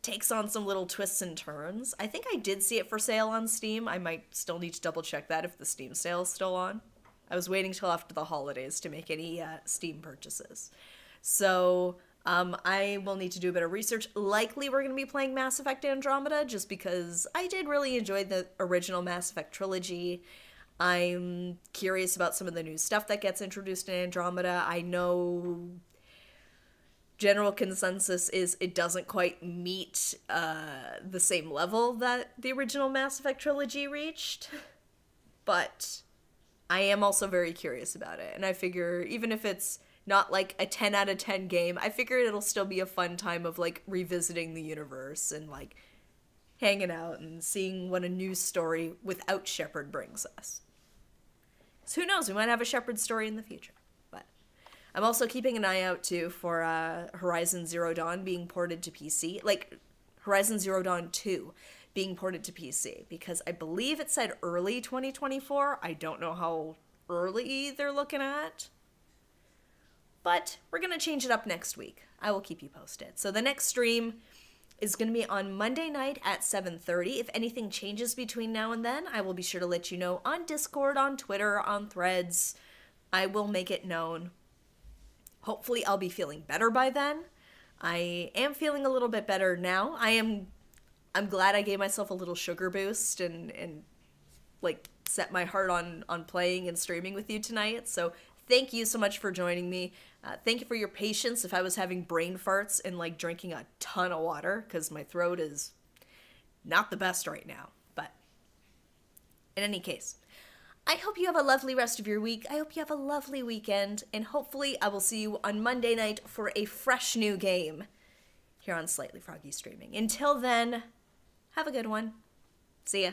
takes on some little twists and turns. I think I did see it for sale on Steam. I might still need to double check that if the Steam sale is still on. I was waiting till after the holidays to make any Steam purchases. So... I will need to do a bit of research. Likely we're going to be playing Mass Effect Andromeda, just because I did really enjoy the original Mass Effect trilogy. I'm curious about some of the new stuff that gets introduced in Andromeda. I know general consensus is it doesn't quite meet the same level that the original Mass Effect trilogy reached, but I am also very curious about it, and I figure even if it's not like a 10 out of 10 game, I figure it'll still be a fun time of like revisiting the universe and like hanging out and seeing what a new story without Shepard brings us. So who knows, we might have a Shepard story in the future. But I'm also keeping an eye out too for Horizon Zero Dawn being ported to PC, like Horizon Zero Dawn 2 being ported to PC, because I believe it said early 2024. I don't know how early they're looking at. But we're going to change it up next week. I will keep you posted. So the next stream is going to be on Monday night at 7:30. If anything changes between now and then, I will be sure to let you know on Discord, on Twitter, on Threads. I will make it known. Hopefully I'll be feeling better by then. I am feeling a little bit better now. I'm glad I gave myself a little sugar boost and like set my heart on playing and streaming with you tonight. So thank you so much for joining me. Thank you for your patience if I was having brain farts and like drinking a ton of water, because my throat is not the best right now. But in any case, I hope you have a lovely rest of your week. I hope you have a lovely weekend, and hopefully I will see you on Monday night for a fresh new game here on Slightly Froggy Streaming. Until then, have a good one. See ya.